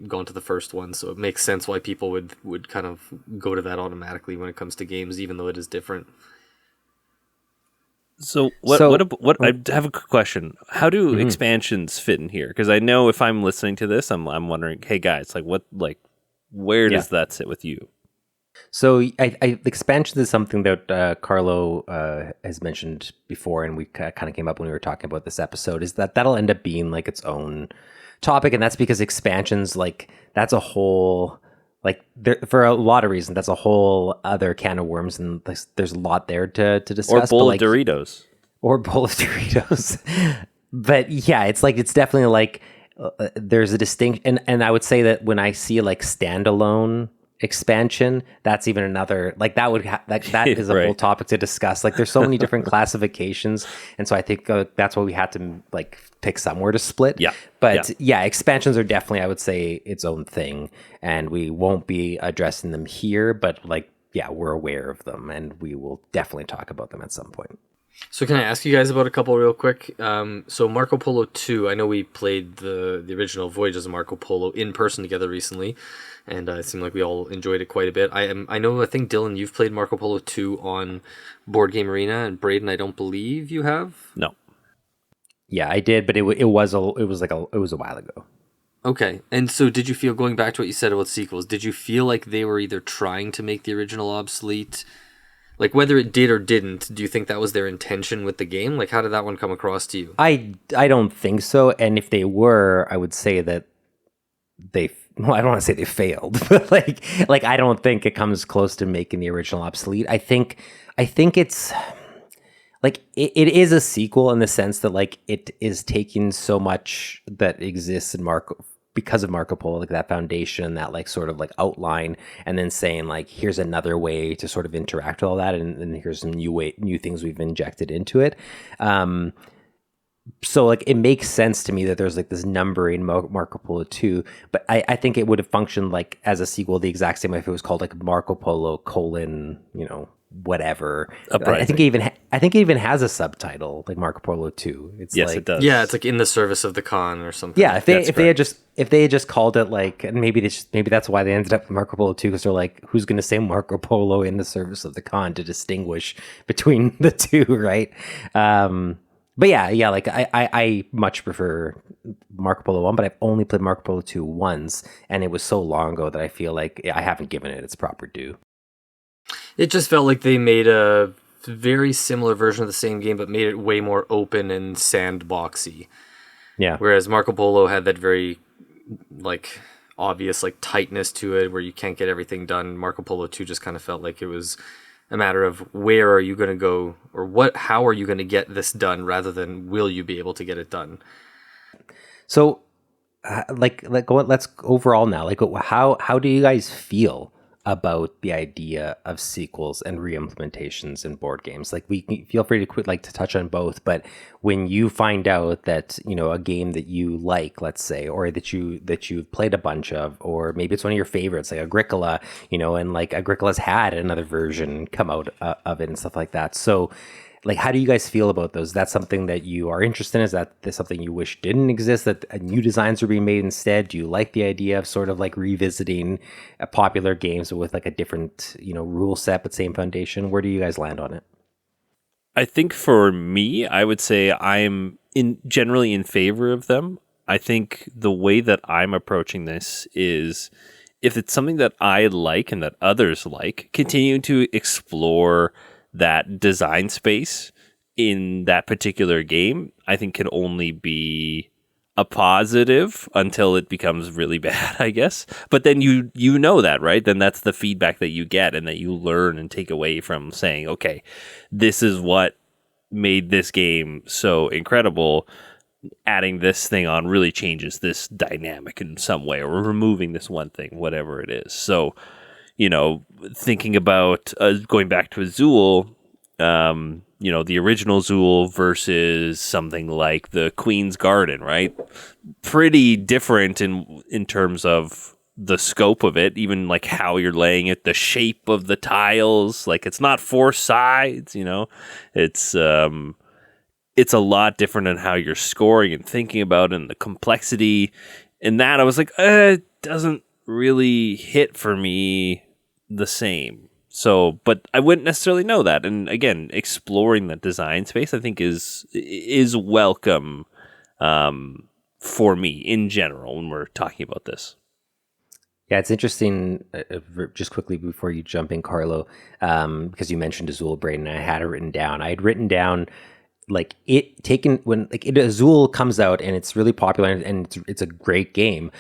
gone to the first one. So it makes sense why people would kind of go to that automatically when it comes to games, even though it is different. So what I have a question. How do expansions fit in here? Because I know if I'm listening to this, I'm wondering, hey guys, where does that sit with you? So expansions is something that Carlo has mentioned before, and we kind of came up when we were talking about this episode, is that'll end up being like its own topic, and that's because expansions, like, that's a whole, like, for a lot of reasons, that's a whole other can of worms, and there's a lot there to discuss. Or bowl of Doritos. Or bowl of Doritos. But yeah, it's definitely like there's a distinction, and I would say that when I see like standalone expansion, that's even another, like, that would that is a Right. whole topic to discuss. Like, there's so many different classifications, and so I think that's why we had to like pick somewhere to split. Yeah. But yeah, expansions are definitely, I would say, its own thing, and we won't be addressing them here, but like, yeah, we're aware of them, and we will definitely talk about them at some point. So can I ask you guys about a couple real quick? So Marco Polo 2, I know we played the original Voyages of Marco Polo in person together recently, and it seemed like we all enjoyed it quite a bit. I think Dylan, you've played Marco Polo 2 on Board Game Arena, and Braiden, I don't believe you have. No. Yeah, I did, but it was a while ago. Okay, and so did you feel, going back to what you said about sequels, did you feel like they were either trying to make the original obsolete? Like, whether it did or didn't, do you think that was their intention with the game? Like, how did that one come across to you? I don't think so, and if they were, I would say that I don't want to say they failed, but like I don't think it comes close to making the original obsolete. I think it's like it is a sequel in the sense that, like, it is taking so much that exists in because of Marco Polo, like that foundation, that like sort of like outline, and then saying like, here's another way to sort of interact with all that, and here's some new things we've injected into it. So like, it makes sense to me that there's like this numbering Marco Polo 2, but I think it would have functioned like as a sequel the exact same way if it was called like Marco Polo : whatever. I think it even has a subtitle, like Marco Polo 2. It's Yes, like, it does. Yeah, it's like in the service of the Khan or something. yeah, if they had just called it like, and maybe that's why they ended up with Marco Polo 2, because they're like, who's going to say Marco Polo in the service of the Khan to distinguish between the two, right? But yeah, like I much prefer Marco Polo 1, but I've only played Marco Polo 2 once, and it was so long ago that I feel like I haven't given it its proper due. It just felt like they made a very similar version of the same game, but made it way more open and sandboxy. Yeah. Whereas Marco Polo had that very, like, obvious, like, tightness to it where you can't get everything done. Marco Polo 2 just kind of felt like it was a matter of where are you going to go, or how are you going to get this done, rather than will you be able to get it done. So let's overall now, like, how do you guys feel about the idea of sequels and reimplementations in board games? Like, we feel free to touch on both, but when you find out that, a game that you like, let's say, or that you've played a bunch of, or maybe it's one of your favorites, like Agricola, and like Agricola's had another version come out of it and stuff like that. So like, how do you guys feel about those? Is that something that you are interested in? Is that something you wish didn't exist, that new designs are being made instead? Do you like the idea of sort of like revisiting popular games with like a different, rule set but same foundation? Where do you guys land on it? I think for me, I would say I'm generally in favor of them. I think the way that I'm approaching this is if it's something that I like and that others like, continuing to explore that design space in that particular game, I think can only be a positive until it becomes really bad, I guess. But then you know that, right? Then that's the feedback that you get and that you learn and take away from saying, okay, this is what made this game so incredible. Adding this thing on really changes this dynamic in some way, or removing this one thing, whatever it is. So, thinking about going back to Azul, the original Zool versus something like the Queen's Garden, right? Pretty different in terms of the scope of it, even like how you're laying it, the shape of the tiles. Like it's not four sides, It's a lot different in how you're scoring and thinking about it and the complexity. In that, I was like, it doesn't really hit for me the same. So, but I wouldn't necessarily know that. And again, exploring that design space, I think is welcome for me in general when we're talking about this. Yeah, it's interesting, just quickly before you jump in, Carlo, because you mentioned Azul, Braiden, and I had it written down. I had written down Azul comes out and it's really popular and it's a great game.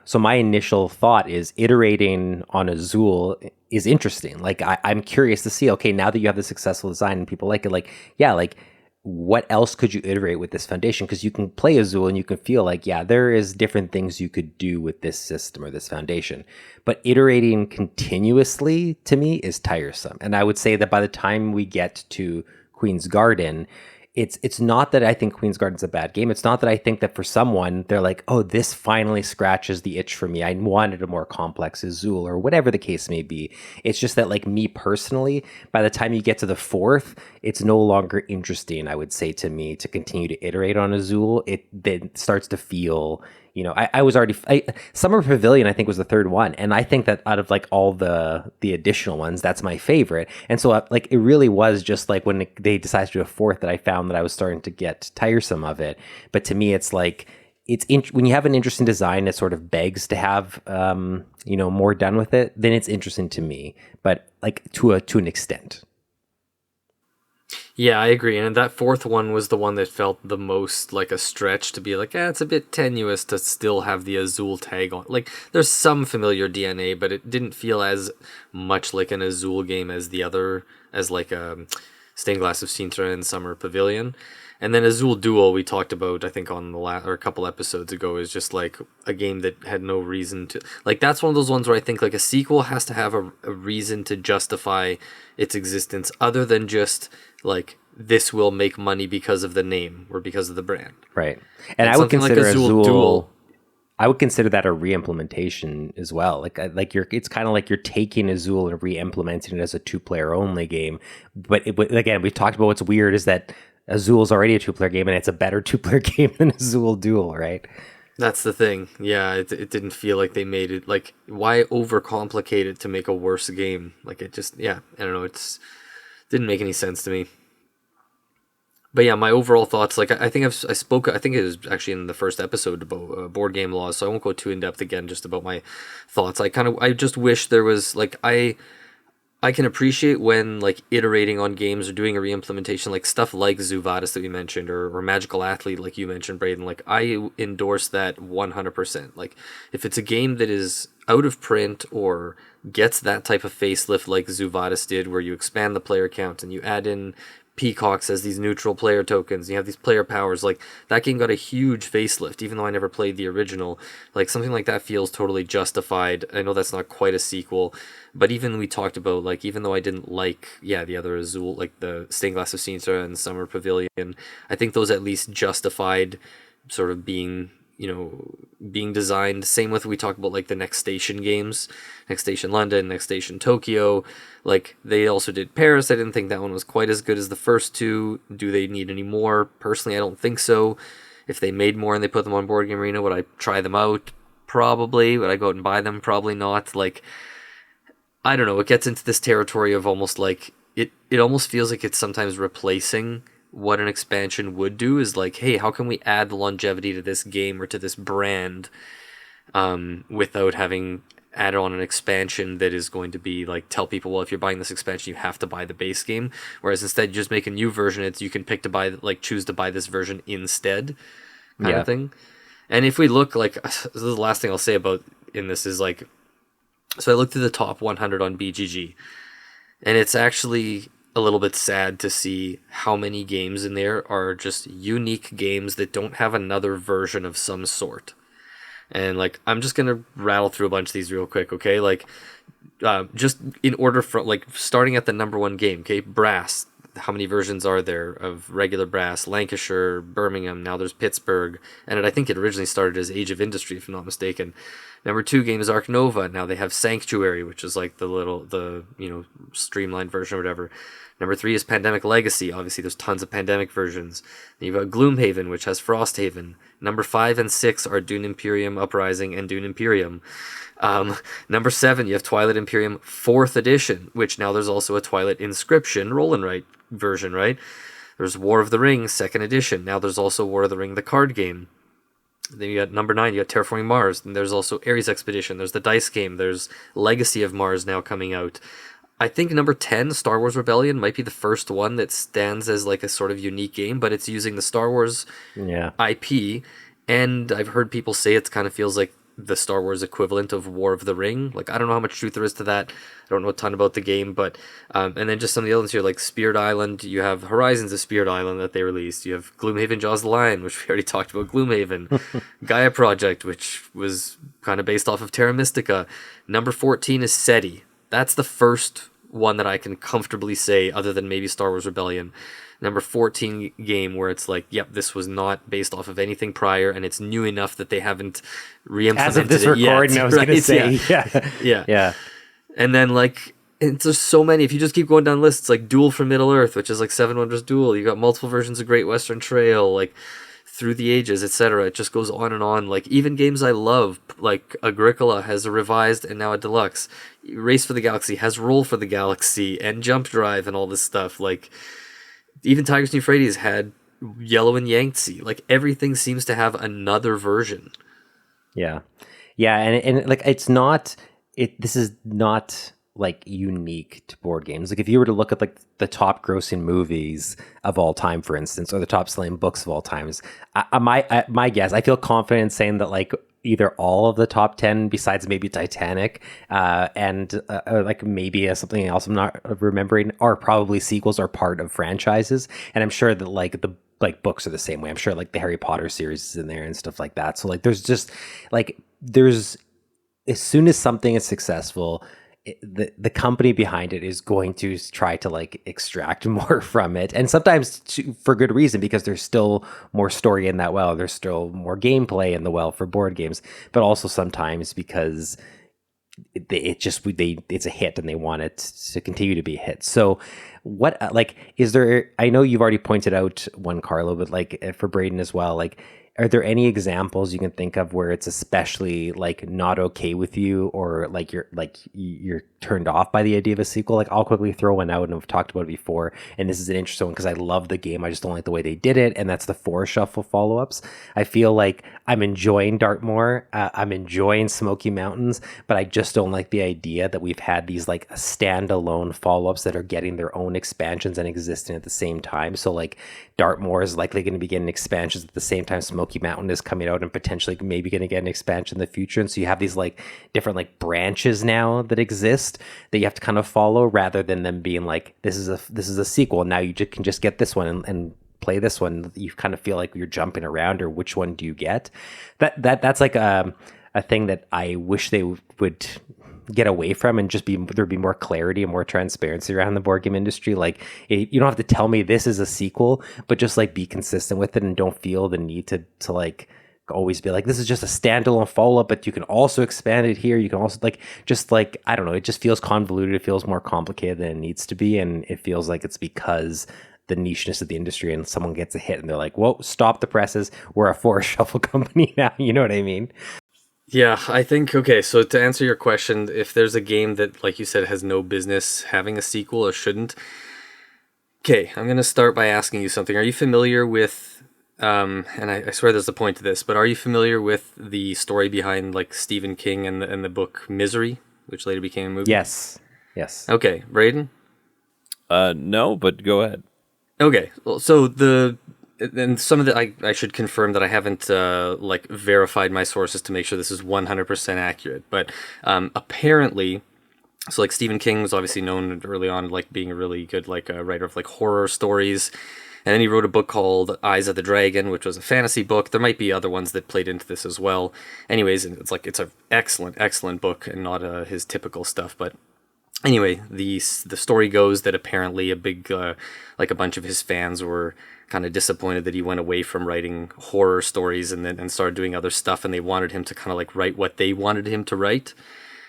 So my initial thought is iterating on Azul is interesting. Like I'm curious to see, okay, now that you have the successful design and people like it, what else could you iterate with this foundation? Because you can play Azul and you can feel like, yeah, there is different things you could do with this system or this foundation. But iterating continuously to me is tiresome. And I would say that by the time we get to Queen's Garden, it's not that I think Queen's Garden's a bad game. It's not that I think that for someone, they're like, oh, this finally scratches the itch for me. I wanted a more complex Azul or whatever the case may be. It's just that, like, me personally, by the time you get to the fourth, it's no longer interesting, I would say, to me to continue to iterate on Azul. It then starts to feel, I was already Summer Pavilion, I think, was the third one, and I think that out of like all the additional ones, that's my favorite. And so it really was just like when they decided to do a fourth that I found that I was starting to get tiresome of it. But to me, it's like when you have an interesting design that sort of begs to have more done with it, then it's interesting to me, but like to an extent. Yeah, I agree. And that fourth one was the one that felt the most like a stretch to be like, it's a bit tenuous to still have the Azul tag on. Like, there's some familiar DNA, but it didn't feel as much like an Azul game as the other, as like Stained Glass of Sintra and Summer Pavilion. And then Azul Duel, we talked about, I think, on a couple episodes ago, is just like a game that had no reason to. Like, that's one of those ones where I think like a sequel has to have a reason to justify its existence, other than just like this will make money because of the name or because of the brand. Right. And I would consider like Azul Duel. I would consider that a re-implementation as well. It's kind of like you're taking Azul and re-implementing it as a 2-player only game. But again, we've talked about what's weird is that Azul's already a 2-player game, and it's a better 2-player game than Azul Duel, right? That's the thing. Yeah, it didn't feel like they made it, like, why overcomplicate it to make a worse game? Like, it just, I don't know, didn't make any sense to me. But yeah, my overall thoughts, like, I think I spoke, I think it was actually in the first episode about board game laws, so I won't go too in-depth again just about my thoughts. I just wish there was, like, I can appreciate when, like, iterating on games or doing a re-implementation, like stuff like Zoo Vadis that we mentioned, or Magical Athlete, like you mentioned, Braiden. Like, I endorse that 100%. Like, if it's a game that is out of print or gets that type of facelift like Zoo Vadis did, where you expand the player count and you add in peacocks as these neutral player tokens, and you have these player powers, like, that game got a huge facelift, even though I never played the original. Like, something like that feels totally justified. I know that's not quite a sequel, but even we talked about, like, even though I didn't like, the other Azul, like the Stained Glass of Sintra and Summer Pavilion, I think those at least justified sort of being designed. Same with, we talked about, like, the Next Station games, Next Station London, Next Station Tokyo. Like, they also did Paris. I didn't think that one was quite as good as the first two. Do they need any more? Personally, I don't think so. If they made more and they put them on Board Game Arena, would I try them out? Probably. Would I go out and buy them? Probably not. Like, I don't know. It gets into this territory of almost like, it almost feels like it's sometimes replacing what an expansion would do. Is like, hey, how can we add the longevity to this game or to this brand without having added on an expansion that is going to be like tell people, well, if you're buying this expansion, you have to buy the base game. Whereas instead, you just make a new version. It's you can pick to buy like choose to buy this version instead, kind of thing. And if we look like this is the last thing I'll say about in this is like, so I looked through the top 100 on BGG, and it's actually a little bit sad to see how many games in there are just unique games that don't have another version of some sort. And like, I'm just gonna rattle through a bunch of these real quick, okay? Like, just in order from like starting at the number one game, okay? Brass. How many versions are there of regular Brass? Lancashire, Birmingham. Now there's Pittsburgh, and I think it originally started as Age of Industry, if I'm not mistaken. Number 2 game is Arc Nova. Now they have Sanctuary, which is like the streamlined version or whatever. Number 3 is Pandemic Legacy. Obviously, there's tons of Pandemic versions. Then you've got Gloomhaven, which has Frosthaven. Number 5 and 6 are Dune Imperium Uprising and Dune Imperium. Number 7, you have Twilight Imperium 4th edition, which now there's also a Twilight Inscription roll and write version, right? There's War of the Ring 2nd edition. Now there's also War of the Ring, the card game. Then you got number 9, you got Terraforming Mars. And there's also Ares Expedition. There's the dice game. There's Legacy of Mars now coming out. I think number 10, Star Wars Rebellion, might be the first one that stands as like a sort of unique game, but it's using the Star Wars IP. And I've heard people say it kind of feels like the Star Wars equivalent of War of the Ring. Like, I don't know how much truth there is to that. I don't know a ton about the game, but and then just some of the other ones here, like Spirit Island. You have Horizons of Spirit Island that they released. You have Gloomhaven Jaws of the Lion, which we already talked about. Gloomhaven. Gaia Project, which was kind of based off of Terra Mystica. Number 14 is SETI. That's the first one that I can comfortably say, other than maybe Star Wars Rebellion. Number 14 game where it's like, yep, this was not based off of anything prior, and it's new enough that they haven't re-implemented as of this it recording, yet. I was going to say, yeah. And then like, and there's so many. If you just keep going down lists, like Duel for Middle Earth, which is like Seven Wonders Duel. You got multiple versions of Great Western Trail, like Through the Ages, etc. It just goes on and on. Like even games I love, like Agricola has a revised and now a deluxe. Race for the Galaxy has Roll for the Galaxy and Jump Drive and all this stuff. Like even Tigris and Euphrates had Yellow and Yangtze. Like everything seems to have another version. Yeah, and like it's not. This is not like unique to board games. Like if you were to look at like the top grossing movies of all time, for instance, or the top selling books of all times, my guess, I feel confident in saying that like either all of the top 10 besides maybe Titanic and like maybe something else I'm not remembering are probably sequels or part of franchises. And I'm sure that like the books are the same way. I'm sure like the Harry Potter series is in there and stuff like that. So like there's just like as soon as something is successful, the company behind it is going to try to like extract more from it, and sometimes for good reason, because there's still more story in that well, there's still more gameplay in the well for board games, but also sometimes because it's a hit and they want it to continue to be a hit. So what like is there, I know you've already pointed out one, Carlo, but like for Braiden as well, like are there any examples you can think of where it's especially like not okay with you, or like you're turned off by the idea of a sequel? Like I'll quickly throw one out, and we've talked about it before, and this is an interesting one because I love the game, I just don't like the way they did it, and that's the 4 Shuffle follow-ups. I feel like I'm enjoying Dartmoor, I'm enjoying Smoky Mountains, but I just don't like the idea that we've had these like standalone follow-ups that are getting their own expansions and existing at the same time. So like Dartmoor is likely going to be getting expansions at the same time Smoky Mountain is coming out and potentially maybe going to get an expansion in the future. And so you have these like different like branches now that exist that you have to kind of follow, rather than them being like, this is a sequel. Now you can just get this one and play this one. You kind of feel like you're jumping around, or which one do you get? That's like a thing that I wish they would get away from, and just there'd be more clarity and more transparency around the board game industry. Like you don't have to tell me this is a sequel, but just like be consistent with it, and don't feel the need to like always be like, this is just a standalone follow-up, but you can also expand it here. You can also like, just like, I don't know, it just feels convoluted. It feels more complicated than it needs to be. And it feels like it's because the nicheness of the industry, and someone gets a hit and they're like, whoa, stop the presses. We're a 4 Shuffle company now. You know what I mean? Yeah, I think, okay, so to answer your question, if there's a game that, like you said, has no business having a sequel or shouldn't, okay, I'm going to start by asking you something. Are you familiar with and I swear there's a point to this, but are you familiar with the story behind like Stephen King and the book Misery, which later became a movie? Yes. Okay, Braiden? No, but go ahead. Okay, well, so and some of the I should confirm that I haven't like verified my sources to make sure this is 100% accurate, but apparently, so like Stephen King was obviously known early on like being a really good like writer of like horror stories, and then he wrote a book called Eyes of the Dragon, which was a fantasy book. There might be other ones that played into this as well. Anyways, it's an excellent book and not his typical stuff, but. Anyway, the story goes that apparently a bunch of his fans were kind of disappointed that he went away from writing horror stories and started doing other stuff, and they wanted him to kind of like write what they wanted him to write.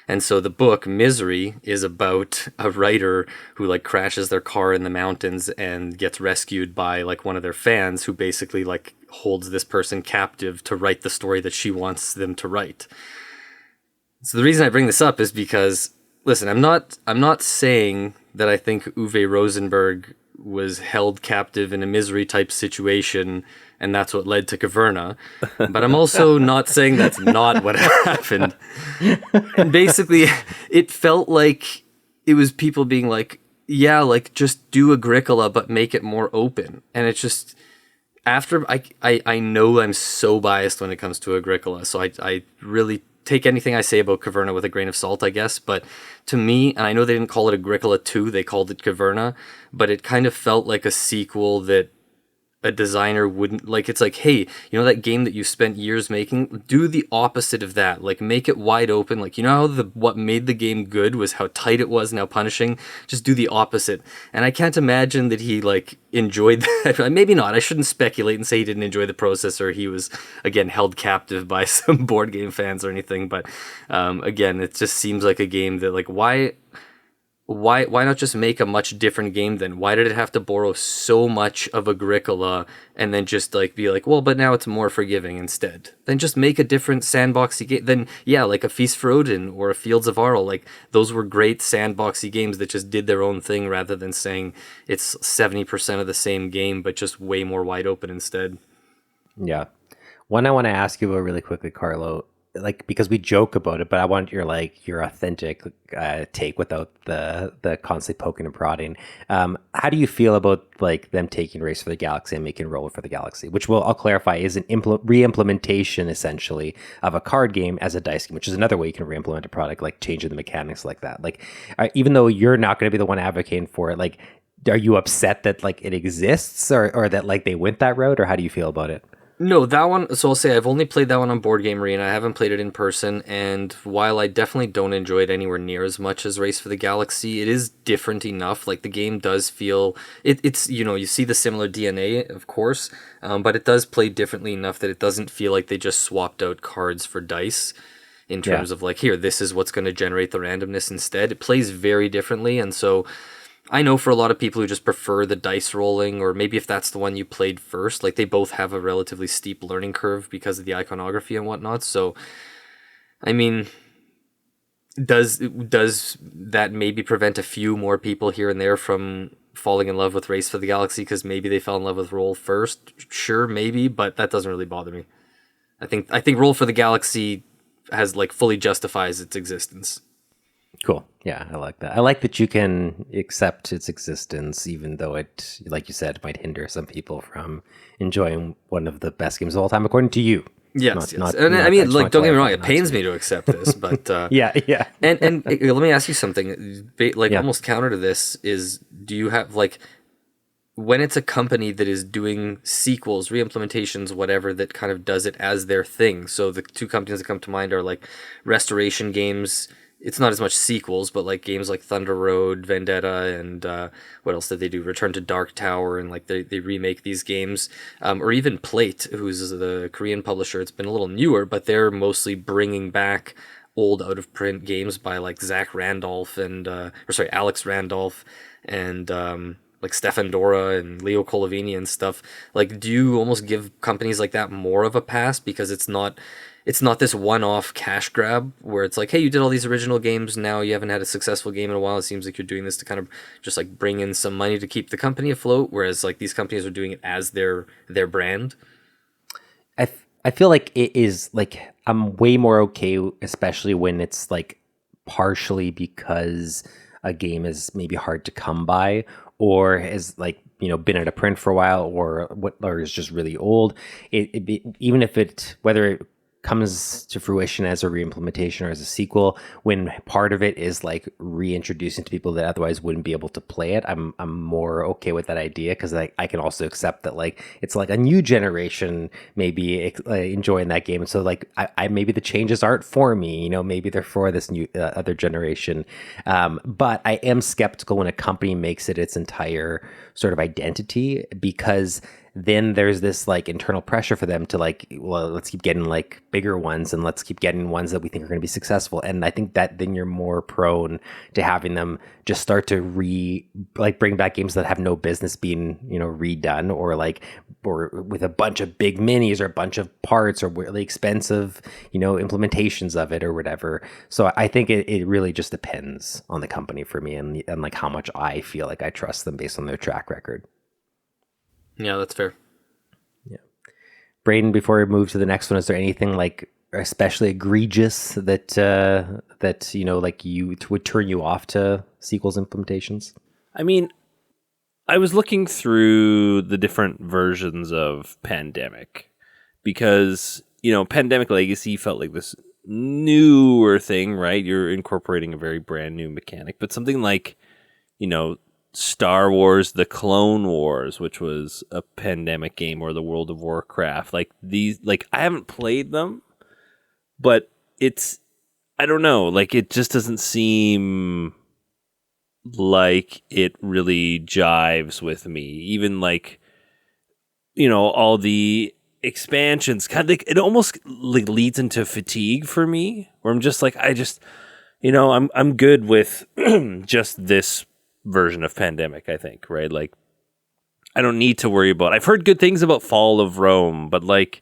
And so the book Misery is about a writer who like crashes their car in the mountains and gets rescued by like one of their fans who basically like holds this person captive to write the story that she wants them to write. So the reason I bring this up is because listen, I'm not saying that I think Uwe Rosenberg was held captive in a misery type situation and that's what led to Caverna, but I'm also not saying that's not what happened. And basically, it felt like it was people being like, yeah, like just do Agricola but make it more open. And it's just after I know I'm so biased when it comes to Agricola, so I really take anything I say about Caverna with a grain of salt, I guess. But to me, and I know they didn't call it Agricola 2, they called it Caverna, but it kind of felt like a sequel that a designer wouldn't like. It's like, hey, you know that game that you spent years making, do the opposite of that. Like make it wide open. Like, you know how what made the game good was how tight it was and how punishing. Just do the opposite. And I can't imagine that he like enjoyed that. Maybe not, I shouldn't speculate and say he didn't enjoy the process or he was again held captive by some board game fans or anything, but again, it just seems like a game that like why not just make a much different game then? Why did it have to borrow so much of Agricola and then just like be like, well, but now it's more forgiving instead? Then just make a different sandboxy game. Then yeah, like a Feast for Odin or a Fields of Arle, like those were great sandboxy games that just did their own thing rather than saying it's 70% of the same game but just way more wide open instead. Yeah. One I want to ask you about really quickly, Carlo, like because we joke about it, but I want your authentic take without the constantly poking and prodding. How do you feel about like them taking Race for the Galaxy and making Roll for the Galaxy, which I'll clarify is an re-implementation essentially of a card game as a dice game, which is another way you can re-implement a product, like changing the mechanics like that. Like even though you're not going to be the one advocating for it, like are you upset that like it exists or that like they went that route, or how do you feel about it? No, that one, so I'll say I've only played that one on Board Game Arena. I haven't played it in person, and while I definitely don't enjoy it anywhere near as much as Race for the Galaxy, it is different enough. Like, the game does feel, it's, you know, you see the similar DNA, of course, but it does play differently enough that it doesn't feel like they just swapped out cards for dice in terms of, like, here, this is what's going to generate the randomness instead. It plays very differently, and so I know for a lot of people who just prefer the dice rolling, or maybe if that's the one you played first, like they both have a relatively steep learning curve because of the iconography and whatnot. So, I mean, does that maybe prevent a few more people here and there from falling in love with Race for the Galaxy because maybe they fell in love with Roll first? Sure, maybe, but that doesn't really bother me. I think Roll for the Galaxy has like fully justifies its existence. Cool. Yeah, I like that. I like that you can accept its existence, even though it, like you said, might hinder some people from enjoying one of the best games of all time, according to you. Yes, yes. And I mean, like, don't get me wrong, it pains me to accept this, but... yeah. And let me ask you something, like, almost counter to this is, do you have, like, when it's a company that is doing sequels, re-implementations, whatever, that kind of does it as their thing, so the two companies that come to mind are, like, Restoration Games. It's not as much sequels, but like games like Thunder Road, Vendetta, and what else did they do? Return to Dark Tower, and like they remake these games. Or even Plate, who's the Korean publisher. It's been a little newer, but they're mostly bringing back old out-of-print games by like Alex Randolph, and like Stefan Dora and Leo Colavini and stuff. Like, do you almost give companies like that more of a pass because it's not this one-off cash grab where it's like, hey, you did all these original games, now you haven't had a successful game in a while, it seems like you're doing this to kind of just like bring in some money to keep the company afloat, whereas like these companies are doing it as their brand? I feel like it is like I'm way more okay, especially when it's like partially because a game is maybe hard to come by or has like been at a print for a while or is just really old. Even if whether it comes to fruition as a reimplementation or as a sequel, when part of it is like reintroducing to people that otherwise wouldn't be able to play it, I'm more okay with that idea, because I can also accept that like it's like a new generation maybe enjoying that game, and so like I maybe the changes aren't for me, maybe they're for this new other generation, but I am skeptical when a company makes it its entire sort of identity, because then there's this like internal pressure for them to like, well, let's keep getting like bigger ones and let's keep getting ones that we think are going to be successful. And I think that then you're more prone to having them just start to bring back games that have no business being, redone, or with a bunch of big minis or a bunch of parts or really expensive, implementations of it or whatever. So I think it really just depends on the company for me, and like how much I feel like I trust them based on their track record. Yeah, that's fair. Yeah. Braiden, before we move to the next one, is there anything like especially egregious that like would turn you off to sequels implementations? I mean, I was looking through the different versions of Pandemic, because, Pandemic Legacy felt like this newer thing, right? You're incorporating a very brand new mechanic, but something like, Star Wars, The Clone Wars, which was a Pandemic game, or the World of Warcraft, like these, like I haven't played them, but I don't know, like it just doesn't seem like it really jives with me. Even like, all the expansions kind of like, it almost like leads into fatigue for me, where I'm just like, I'm good with just this version of Pandemic, I think, right? Like I don't need to worry about, I've heard good things about Fall of Rome, but like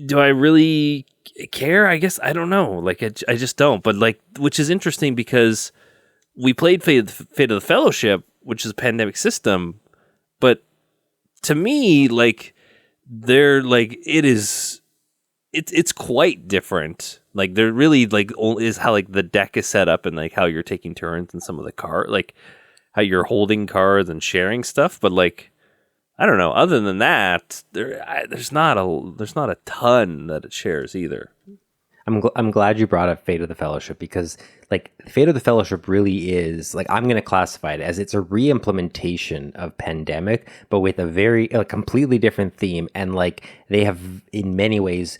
do I really care? I guess I don't know, like I just don't. But like, which is interesting, because we played Fate of the Fellowship, which is a Pandemic system, but to me, like they're like, it's quite different. Like they're really like is how like the deck is set up, and like how you're taking turns and some of the card, like how you're holding cards and sharing stuff. But like, I don't know. Other than that, there's not a ton that it shares either. I'm glad you brought up Fate of the Fellowship, because like Fate of the Fellowship really is like, I'm going to classify it as it's a re-implementation of Pandemic, but with a completely different theme. And like they have in many ways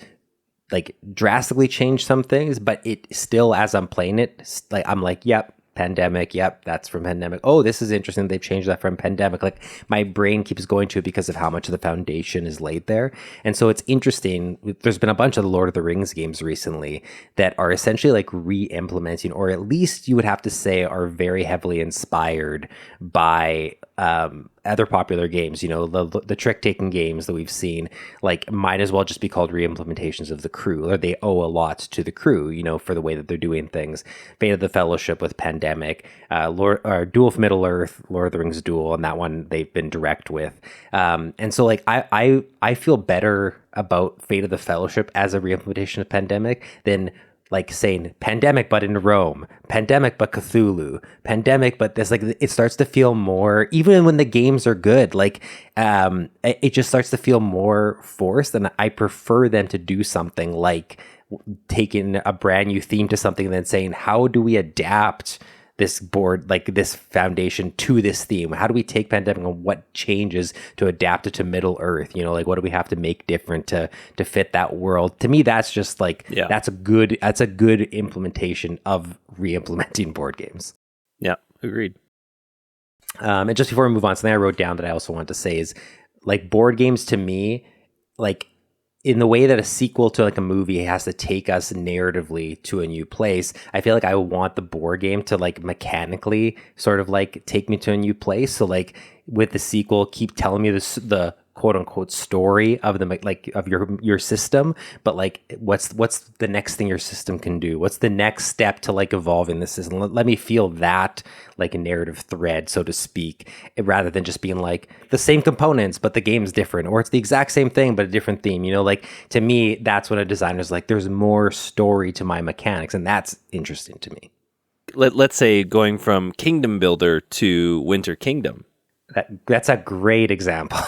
like drastically changed some things, but it still, as I'm playing it, like I'm like, yep, Pandemic, yep, that's from Pandemic. Oh, this is interesting, they've changed that from Pandemic. Like my brain keeps going to it because of how much of the foundation is laid there. And so it's interesting, there's been a bunch of the Lord of the Rings games recently that are essentially like re-implementing, or at least you would have to say are very heavily inspired by other popular games, the trick-taking games that we've seen, like might as well just be called re-implementations of The Crew, or they owe a lot to The Crew, for the way that they're doing things. Fate of the Fellowship with Pandemic, Duel of Middle-earth, Lord of the Rings Duel, and that one they've been direct with. And so like I feel better about Fate of the Fellowship as a re-implementation of Pandemic than like saying Pandemic but in Rome, Pandemic but Cthulhu, Pandemic but this. Like it starts to feel more, even when the games are good, like it just starts to feel more forced, and I prefer them to do something like taking a brand new theme to something and then saying, how do we adapt this board, like this foundation, to this theme? How do we take Pandemic and what changes to adapt it to Middle Earth? Like what do we have to make different to fit that world? To me, that's just like, that's a good implementation of re-implementing board games. Yeah, agreed. And just before we move on, something I wrote down that I also want to say is like board games to me, like in the way that a sequel to like a movie has to take us narratively to a new place, I feel like I want the board game to like mechanically sort of like take me to a new place. So like with the sequel, keep telling me the quote unquote story of the like of your system, but like what's the next thing your system can do? What's the next step to like evolve in the system? Let me feel that like a narrative thread, so to speak, rather than just being like the same components but the game's different, or it's the exact same thing but a different theme. You know, like to me, that's when a designer's like, there's more story to my mechanics, and that's interesting to me. Let's say going from Kingdom Builder to Winter Kingdom. That's a great example.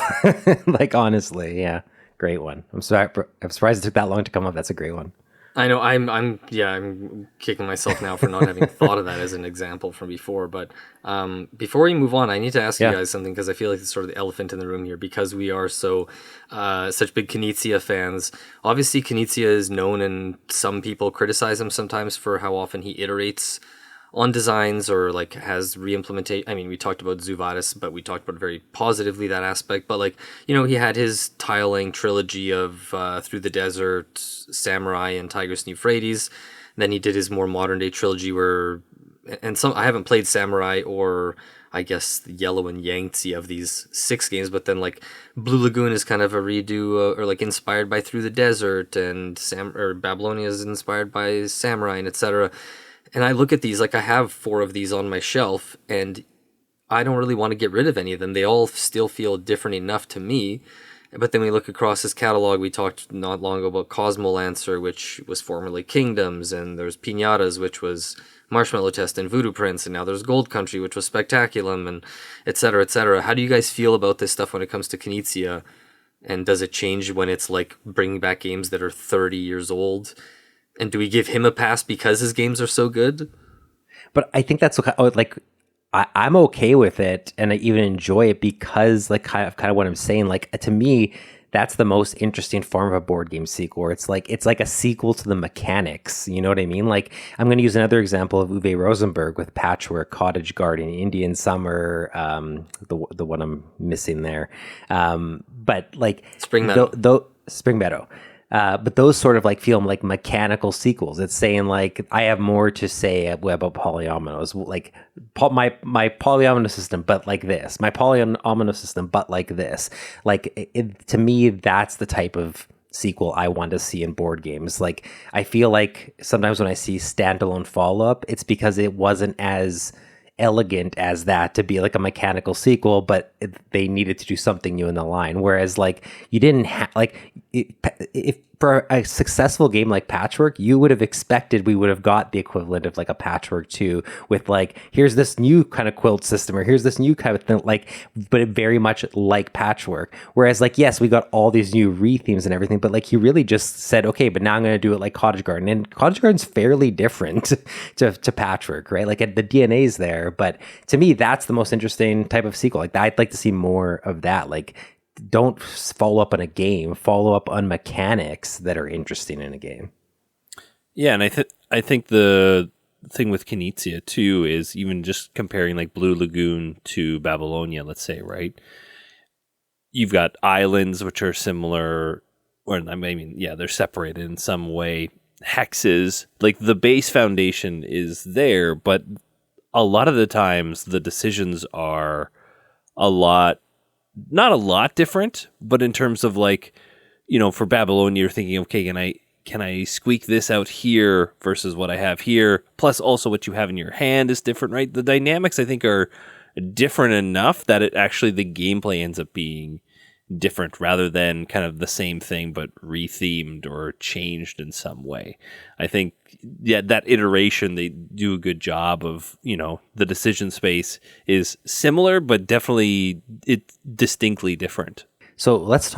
Like, honestly, yeah, great one. I'm surprised it took that long to come up. That's a great one. I know I'm kicking myself now for not having thought of that as an example from before. But before we move on, I need to ask you guys something, because I feel like it's sort of the elephant in the room here, because we are such big Knizia fans. Obviously, Knizia is known, and some people criticize him sometimes for how often he iterates on designs or like has re-implementation. I mean, we talked about Zuvatis, but we talked about very positively that aspect. But like, you know, he had his tiling trilogy of Through the Desert, Samurai, and Tigris and Euphrates. Then he did his more modern day trilogy I haven't played Samurai or I guess Yellow and Yangtze of these 6 games, but then like Blue Lagoon is kind of a redo or like inspired by Through the Desert, and Babylonia is inspired by Samurai, and etc. And I look at these, like I have 4 of these on my shelf, and I don't really want to get rid of any of them. They all still feel different enough to me. But then we look across his catalog. We talked not long ago about Cosmolancer, which was formerly Kingdoms, and there's Pinatas, which was Marshmallow Test and Voodoo Prince, and now there's Gold Country, which was Spectaculum, and et cetera, et cetera. How do you guys feel about this stuff when it comes to Knizia? And does it change when it's like bringing back games that are 30 years old? And do we give him a pass because his games are so good? But I think that's like I'm okay with it, and I even enjoy it because like kind of what I'm saying. Like to me, that's the most interesting form of a board game sequel. Where it's like a sequel to the mechanics. You know what I mean? Like I'm going to use another example of Uwe Rosenberg with Patchwork, Cottage Garden, Indian Summer, the one I'm missing there. But like Spring Meadow. Spring Meadow. But those sort of like feel like mechanical sequels. It's saying like I have more to say about polyominoes, like my polyomino system, but like this, my polyomino system, but like this. Like to me, that's the type of sequel I want to see in board games. Like I feel like sometimes when I see standalone follow-up, it's because it wasn't as elegant as that to be like a mechanical sequel, but they needed to do something new in the line. Whereas like you didn't have like if for a successful game like Patchwork, you would have expected we would have got the equivalent of like a Patchwork 2 with like, here's this new kind of quilt system, or here's this new kind of thing, like, but it very much like Patchwork. Whereas like, yes, we got all these new re-themes and everything, but like he really just said, okay, but now I'm going to do it like Cottage Garden. And Cottage Garden's fairly different to Patchwork, right? Like the DNA's there, but to me, that's the most interesting type of sequel. Like I'd like to see more of that. Like, don't follow up on a game, follow up on mechanics that are interesting in a game. Yeah, and I think the thing with Knizia too is even just comparing like Blue Lagoon to Babylonia, let's say, right? You've got islands which are similar, or I mean, yeah, they're separated in some way. Hexes, like the base foundation is there, but a lot of the times the decisions are not a lot different, but in terms of like, you know, for Babylonia, you're thinking, okay, can I squeak this out here versus what I have here? Plus also what you have in your hand is different, right? The dynamics I think are different enough that it actually, the gameplay ends up being different rather than kind of the same thing, but rethemed or changed in some way. I think, yeah, that iteration, they do a good job of, you know, the decision space is similar, but definitely it's distinctly different. So let's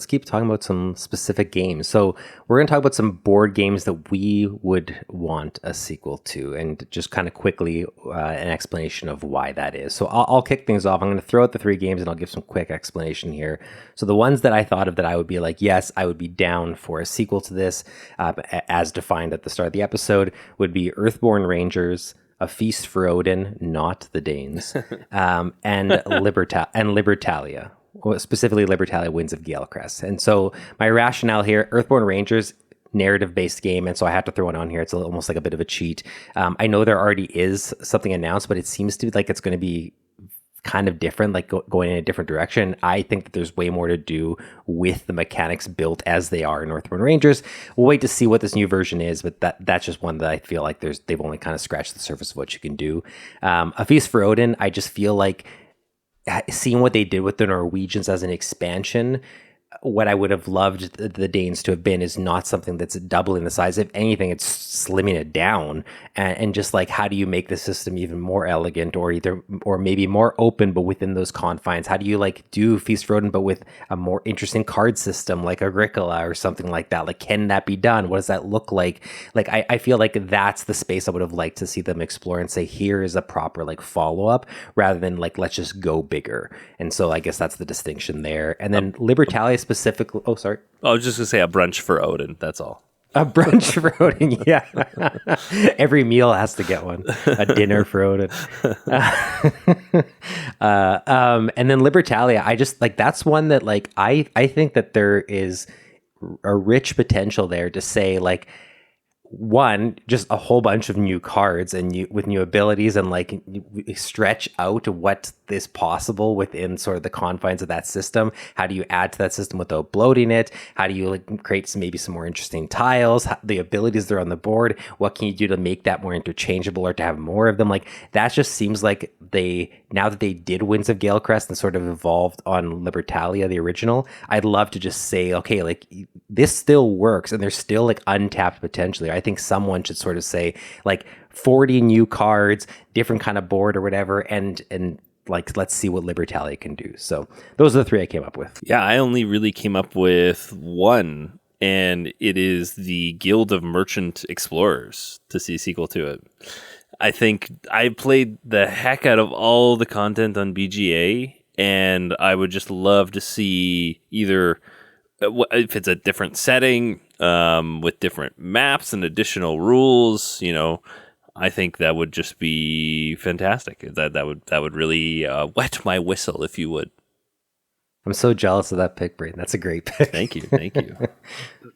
keep talking about some specific games. So we're going to talk about some board games that we would want a sequel to, and just kind of quickly an explanation of why that is. So I'll kick things off. I'm going to throw out the 3 games and I'll give some quick explanation here. So the ones that I thought of that I would be like, yes, I would be down for a sequel to this, as defined at the start of the episode, would be Earthborn Rangers, A Feast for Odin, not the Danes, and Libertalia. Specifically Libertalia Winds of Galecrest. And so my rationale here, Earthborn Rangers, narrative-based game, and so I have to throw it on here. It's almost like a bit of a cheat. I know there already is something announced, but it seems to be like it's going to be kind of different, like going in a different direction. I think that there's way more to do with the mechanics built as they are in Northern Rangers. We'll wait to see what this new version is, but that's just one that I feel like they've only kind of scratched the surface of what you can do. A Feast for Odin, I just feel like seeing what they did with the Norwegians as an expansion, what I would have loved the Danes to have been is not something that's doubling the size. If anything, it's slimming it down, and just like, how do you make the system even more elegant, or maybe more open, but within those confines? How do you like do Feast for Odin, but with a more interesting card system like Agricola or something like that? Like, can that be done? What does that look like? Like, I feel like that's the space I would have liked to see them explore and say, here is a proper like follow up, rather than like, let's just go bigger. And so I guess that's the distinction there. And then Libertalia specifically. Oh, sorry. I was just gonna say a brunch for Odin. That's all. A brunch for Odin, yeah. Every meal has to get one. A dinner for Odin. And then Libertalia, I just like, that's one that like I think that there is a rich potential there to say like, one, just a whole bunch of new cards and with new abilities, and like stretch out what is possible within sort of the confines of that system. How do you add to that system without bloating it? How do you like create maybe some more interesting tiles? The abilities that are on the board, what can you do to make that more interchangeable or to have more of them? Like, that just seems like now that they did Winds of Galecrest and sort of evolved on Libertalia, the original, I'd love to just say, okay, like this still works and there's still like untapped potential here. I think someone should sort of say like 40 new cards, different kind of board or whatever, and like, let's see what Libertalia can do. So those are the three I came up with. Yeah, I only really came up with one, and it is the Guild of Merchant Explorers, to see a sequel to it. I think I played the heck out of all the content on BGA, and I would just love to see either if it's a different setting with different maps and additional rules. I think that would just be fantastic. That would really wet my whistle, if you would. I'm so jealous of that pick, Braiden. That's a great pick. Thank you.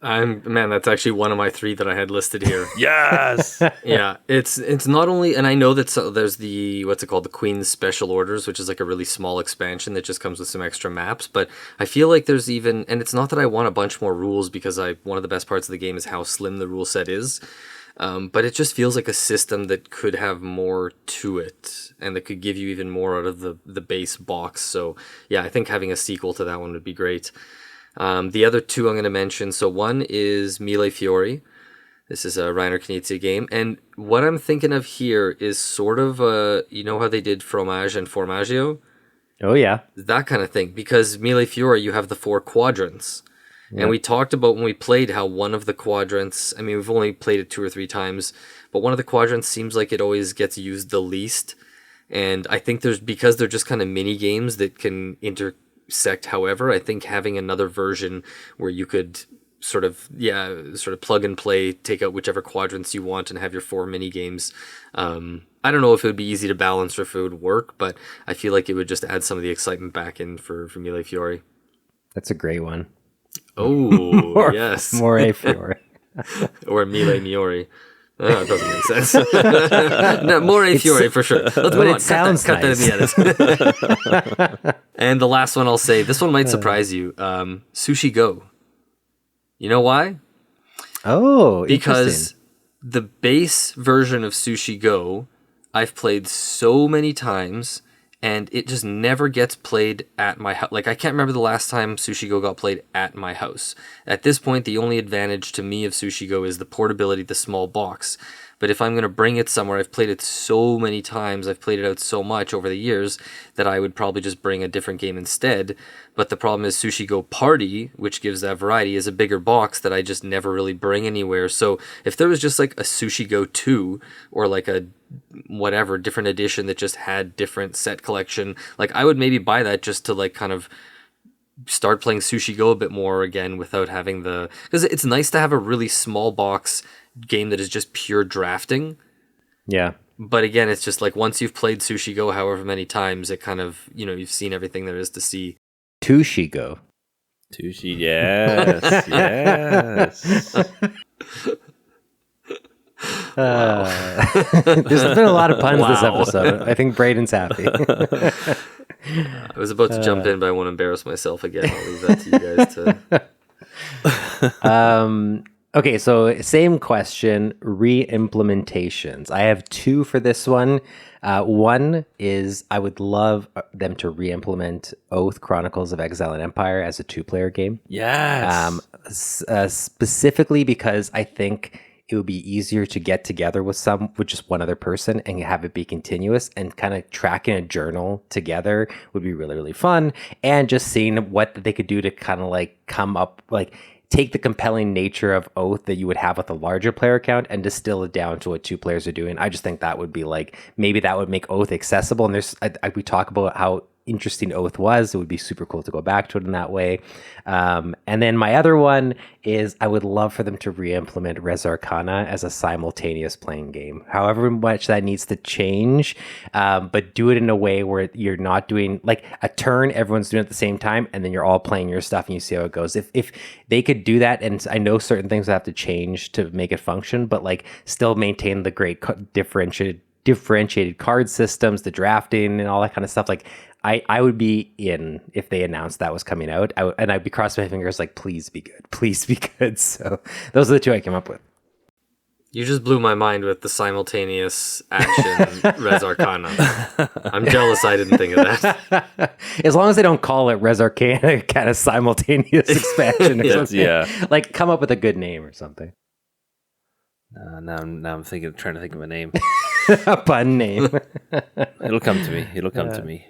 That's actually one of my three that I had listed here. Yes. Yeah, it's not only, and I know that there's the, what's it called, the Queen's Special Orders, which is like a really small expansion that just comes with some extra maps. But I feel like there's even, and it's not that I want a bunch more rules, because one of the best parts of the game is how slim the rule set is. But it just feels like a system that could have more to it, and that could give you even more out of the base box. So yeah, I think having a sequel to that one would be great. The other two I'm going to mention, so one is Mille Fiori. This is a Reiner Knizia game, and what I'm thinking of here is sort of you know how they did Fromage and Formaggio? Oh yeah. That kind of thing, because Mille Fiori, you have the 4 quadrants. And we talked about when we played how one of the quadrants, I mean, we've only played it 2 or 3 times, but one of the quadrants seems like it always gets used the least. And I think because they're just kind of mini games that can intersect however, I think having another version where you could sort of plug and play, take out whichever quadrants you want and have your 4 mini games. I don't know if it would be easy to balance or if it would work, but I feel like it would just add some of the excitement back in for Mille Fiori. That's a great one. Oh, yes. More Fiori. Or Mille Miori. It doesn't make sense. No, More Fiori for sure. Let's move on. Cut that in the edit. And the last one I'll say, this one might surprise you. Sushi Go. You know why? Oh, because the base version of Sushi Go, I've played so many times, and it just never gets played at my house. Like, I can't remember the last time Sushi Go got played at my house. At this point, the only advantage to me of Sushi Go is the portability, the small box. But if I'm going to bring it somewhere, I've played it so many times, I've played it out so much over the years, that I would probably just bring a different game instead. But the problem is Sushi Go Party, which gives that variety, is a bigger box that I just never really bring anywhere. So if there was just like a Sushi Go 2, or like a whatever different edition that just had different set collection, like I would maybe buy that just to like kind of start playing Sushi Go a bit more again without having because it's nice to have a really small box game that is just pure drafting. Yeah. But again, it's just like once you've played Sushi Go however many times, it kind of, you've seen everything there is to see. Tushi Go. Tushi, yes, yes. There's been a lot of puns this episode. I think Braiden's happy. I was about to jump in, but I won't embarrass myself again. I'll leave that to you guys to. Okay, so same question, re-implementations. I have two for this one. One is I would love them to re-implement Oath Chronicles of Exile and Empire as a 2-player game. Yes. Specifically because I think it would be easier to get together with just one other person and have it be continuous, and kind of tracking a journal together would be really, really fun. And just seeing what they could do to kind of like come up, like take the compelling nature of Oath that you would have with a larger player count and distill it down to what 2 players are doing. I just think that would be like, maybe that would make Oath accessible. And we talk about how interesting Oath was. It would be super cool to go back to it in that way. And then my other one is I would love for them to re-implement Res Arcana as a simultaneous playing game. However much that needs to change, but do it in a way where you're not doing like a turn, everyone's doing it at the same time, and then you're all playing your stuff and you see how it goes. If they could do that, and I know certain things have to change to make it function, but like still maintain the great differentiated card systems, the drafting and all that kind of stuff. Like I would be in if they announced that was coming out. I'd be crossing my fingers like, please be good. Please be good. So those are the two I came up with. You just blew my mind with the simultaneous action Res Arcana. I'm jealous I didn't think of that. As long as they don't call it Res Arcana kind of simultaneous expansion or something. Yeah. Like come up with a good name or something. Now I'm trying to think of a name. A pun name. It'll come to me. It'll come to me.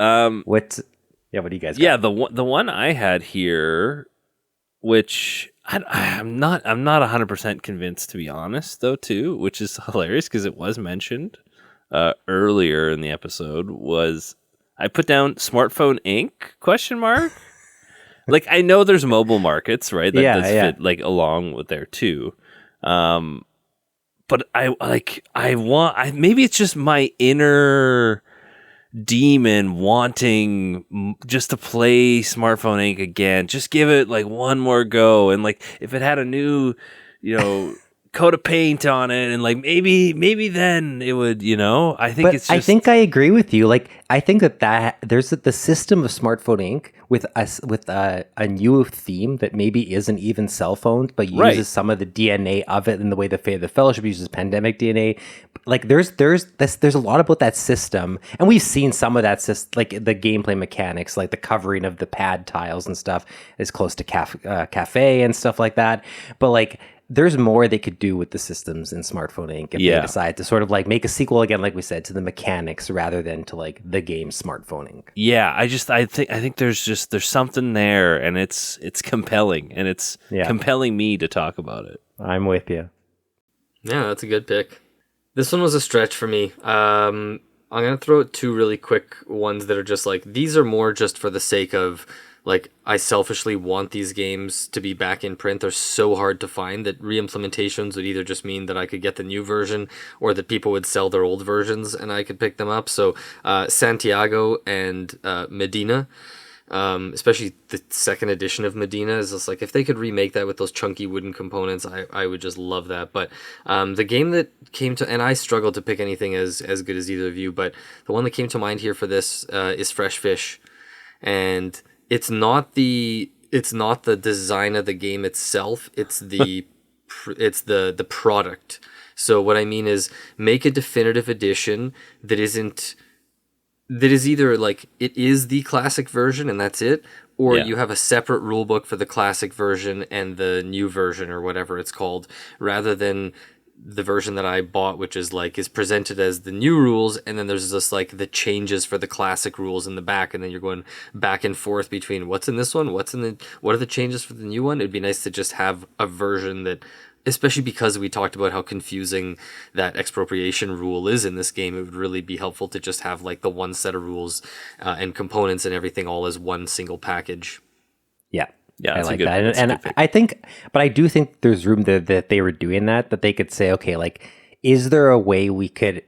What do you guys got? Yeah, the one I had here, which I'm not 100% convinced, to be honest, though, too, which is hilarious because it was mentioned earlier in the episode, was I put down Smartphone Inc. ? Like, I know there's mobile markets, right? That does fit like along with there too. But maybe it's just my inner demon wanting just to play Smartphone Inc. again. Just give it like one more go, and like if it had a new, coat of paint on it, and like maybe then it would, I think it's just... I think I agree with you. Like I think that there's the system of Smartphone Inc. with a new theme that maybe isn't even cell phones, but uses some of the DNA of it in the way the Fellowship uses pandemic DNA. Like there's a lot about that system, and we've seen some of that like the gameplay mechanics, like the covering of the pad tiles and stuff is close to cafe and stuff like that. But like there's more they could do with the systems in Smartphone Inc. if they decide to sort of like make a sequel again, like we said, to the mechanics rather than to like the game Smartphone Inc. Yeah, I think there's something there, and it's compelling, and it's compelling me to talk about it. I'm with you. Yeah, that's a good pick. This one was a stretch for me. I'm going to throw out 2 really quick ones that are just like, these are more just for the sake of, like, I selfishly want these games to be back in print. They're so hard to find that re-implementations would either just mean that I could get the new version or that people would sell their old versions and I could pick them up. So Santiago and Medina, especially the 2nd edition of Medina, is just like, if they could remake that with those chunky wooden components, I would just love that. But the game that came to, and I struggled to pick anything as good as either of you, but the one that came to mind here for this is Fresh Fish. And it's not the design of the game itself, it's the product. So what I mean is, make a definitive edition that is either like it is the classic version and that's it, or you have a separate rule book for the classic version and the new version or whatever it's called, rather than the version that I bought, which is presented as the new rules, and then there's just like the changes for the classic rules in the back, and then you're going back and forth between what's in this one, what are the changes for the new one. It'd be nice to just have a version that, especially because we talked about how confusing that expropriation rule is in this game, it would really be helpful to just have like the one set of rules and components and everything all as one single package. Yeah, I like that. And I do think there's room that they were doing that they could say, okay, like is there a way we could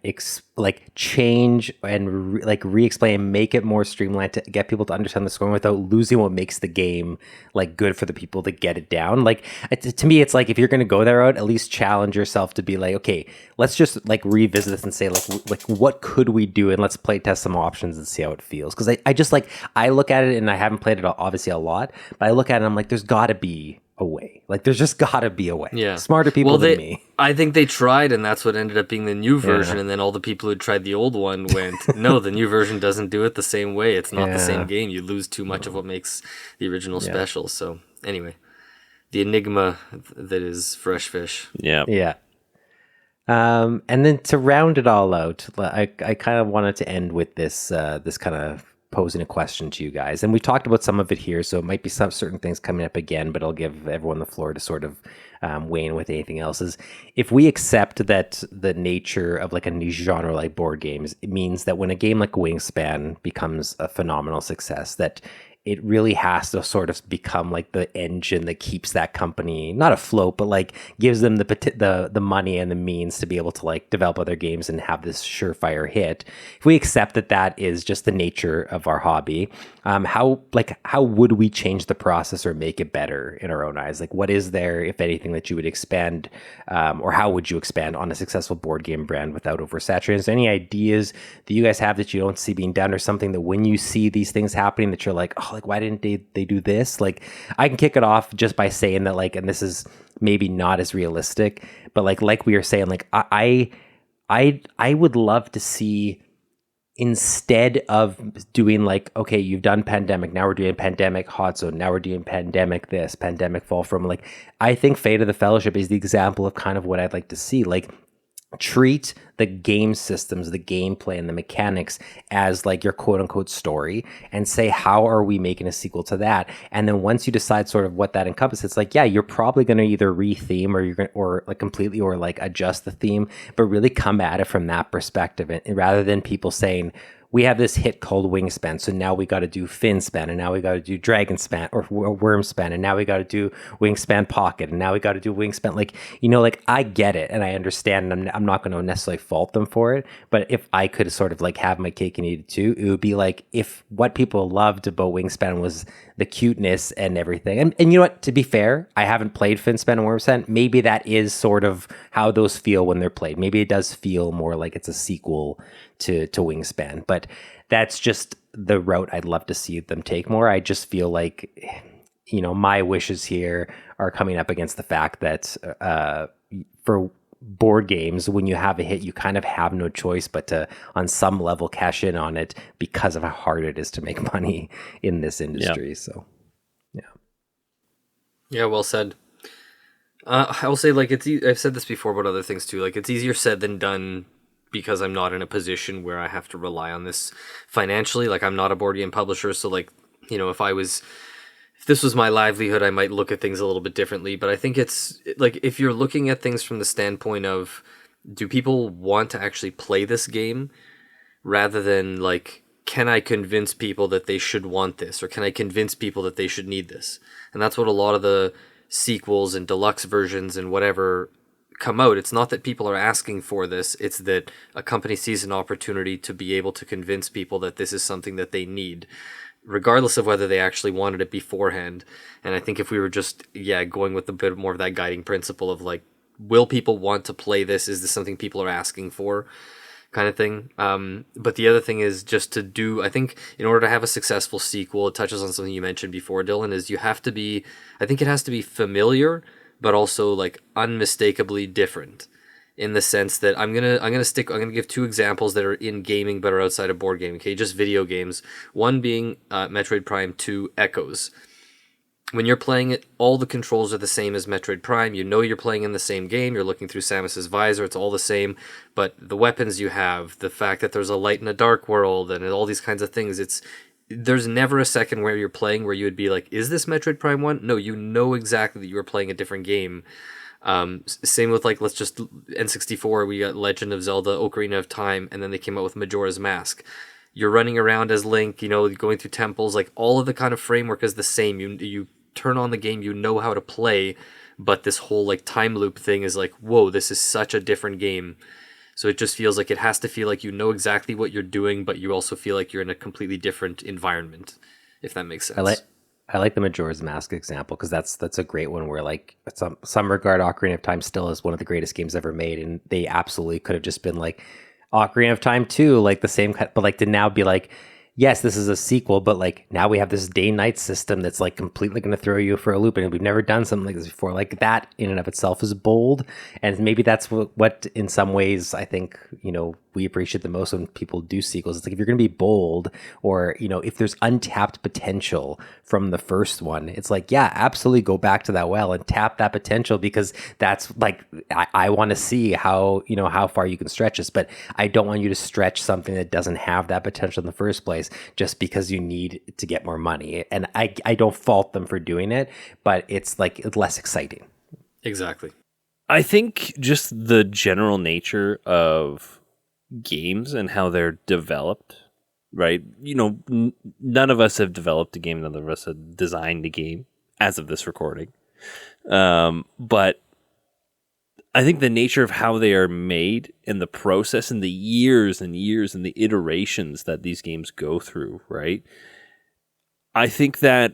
change and re-explain, make it more streamlined to get people to understand the scoring without losing what makes the game like good for the people to get it down? Like to me, it's like if you're going to go that route, at least challenge yourself to be like, okay, let's just like revisit this and say like what could we do, and let's play test some options and see how it feels. Because I just like I look at it, and I haven't played it obviously a lot, but I look at it and I'm like, there's got to be a way. Like there's just gotta be a way. Yeah. Smarter people than me. I think they tried, and that's what ended up being the new version. And then all the people who tried the old one went, no, the new version doesn't do it the same way. It's not the same game. You lose too much of what makes the original special. So anyway, the enigma that is Fresh Fish. Yeah. Yeah. And then to round it all out, I kind of wanted to end with this this kind of posing a question to you guys. And we talked about some of it here, so it might be some certain things coming up again, but I'll give everyone the floor to sort of weigh in with anything else. Is if we accept that the nature of like a niche genre like board games, it means that when a game like Wingspan becomes a phenomenal success, that it really has to sort of become like the engine that keeps that company not afloat, but like gives them the money and the means to be able to like develop other games and have this surefire hit. If we accept that that is just the nature of our hobby, how would we change the process or make it better in our own eyes? Like, what is there, if anything, that you would expand, or how would you expand on a successful board game brand without oversaturating? Is there any ideas that you guys have that you don't see being done, or something that when you see these things happening that you're like, oh, like why didn't they do this? Like, I can kick it off just by saying that, like, and this is maybe not as realistic, but like we were saying, like I would love to see, instead of doing like, okay, you've done Pandemic, now we're doing Pandemic Hot Zone, now we're doing Pandemic this, Pandemic Fall From, like, I think Fate of the Fellowship is the example of kind of what I'd like to see. Like, treat the game systems, the gameplay, and the mechanics as like your quote unquote story, and say, how are we making a sequel to that? And then once you decide sort of what that encompasses, it's like, yeah, you're probably going to either re-theme or you're going or like completely or like adjust the theme, but really come at it from that perspective. And rather than people saying, we have this hit called Wingspan, so now we got to do Finspan, and now we got to do Dragonspan or Wormspan, and now we got to do Wingspan Pocket, and now we got to do Wingspan. Like, you know, like, I get it and I understand, and I'm not going to necessarily fault them for it, but if I could sort of like have my cake and eat it too, it would be like, if what people loved about Wingspan was the cuteness and everything, and you know what, to be fair, I haven't played Finspan and Wormspan, maybe that is sort of how those feel when they're played. Maybe it does feel more like it's a sequel to Wingspan, but that's just the route I'd love to see them take more. I just feel like, you know, my wishes here are coming up against the fact that for board games, when you have a hit, you kind of have no choice but to, on some level, cash in on it because of how hard it is to make money in this industry. Yep. So, yeah, well said. I will say, like, I've said this before about other things too. Like, it's easier said than done, because I'm not in a position where I have to rely on this financially. Like, I'm not a board game publisher, so, like, you know, if this was my livelihood, I might look at things a little bit differently. But I think it's, like, if you're looking at things from the standpoint of, do people want to actually play this game, rather than, like, can I convince people that they should want this, or can I convince people that they should need this? And that's what a lot of the sequels and deluxe versions and whatever come out. It's not that people are asking for this, it's that a company sees an opportunity to be able to convince people that this is something that they need, regardless of whether they actually wanted it beforehand. And I think if we were just going with a bit more of that guiding principle of, like, will people want to play this, is this something people are asking for, kind of thing. But the other thing is just to do, I think in order to have a successful sequel, it touches on something you mentioned before, Dylan, is I think it has to be familiar, but also, like, unmistakably different, in the sense that I'm gonna give two examples that are in gaming but are outside of board gaming. Okay, just video games. One being Metroid Prime 2 Echoes. When you're playing it, all the controls are the same as Metroid Prime. You know you're playing in the same game. You're looking through Samus's visor. It's all the same. But the weapons you have, the fact that there's a light and a dark world, and all these kinds of things, there's never a second where you're playing where you would be like, is this Metroid Prime 1? No, you know exactly that you were playing a different game. Same with, like, let's just N64, we got Legend of Zelda Ocarina of Time, and then they came out with Majora's Mask. You're running around as Link, you know, going through temples, like, all of the kind of framework is the same. You turn on the game, you know how to play, but this whole like time loop thing is like, whoa, this is such a different game. So it just feels like it has to feel like you know exactly what you're doing, but you also feel like you're in a completely different environment, if that makes sense. I like the Majora's Mask example because that's a great one where like some regard Ocarina of Time still is one of the greatest games ever made, and they absolutely could have just been like Ocarina of Time 2, like the same, but like to now be like, yes, this is a sequel, but like now we have this day-night system that's like completely going to throw you for a loop, and we've never done something like this before. Like that in and of itself is bold, and maybe that's what in some ways I think, you know, we appreciate the most when people do sequels. It's like if you're going to be bold, or, you know, if there's untapped potential from the first one, it's like, yeah, absolutely go back to that well and tap that potential, because that's like, I want to see how, you know, how far you can stretch this, but I don't want you to stretch something that doesn't have that potential in the first place just because you need to get more money. And I don't fault them for doing it, but it's like less exciting. Exactly. I think just the general nature of games and how they're developed, right? You know, none of us have developed a game, none of us have designed a game as of this recording. But I think the nature of how they are made and the process and the years and years and the iterations that these games go through, right? I think that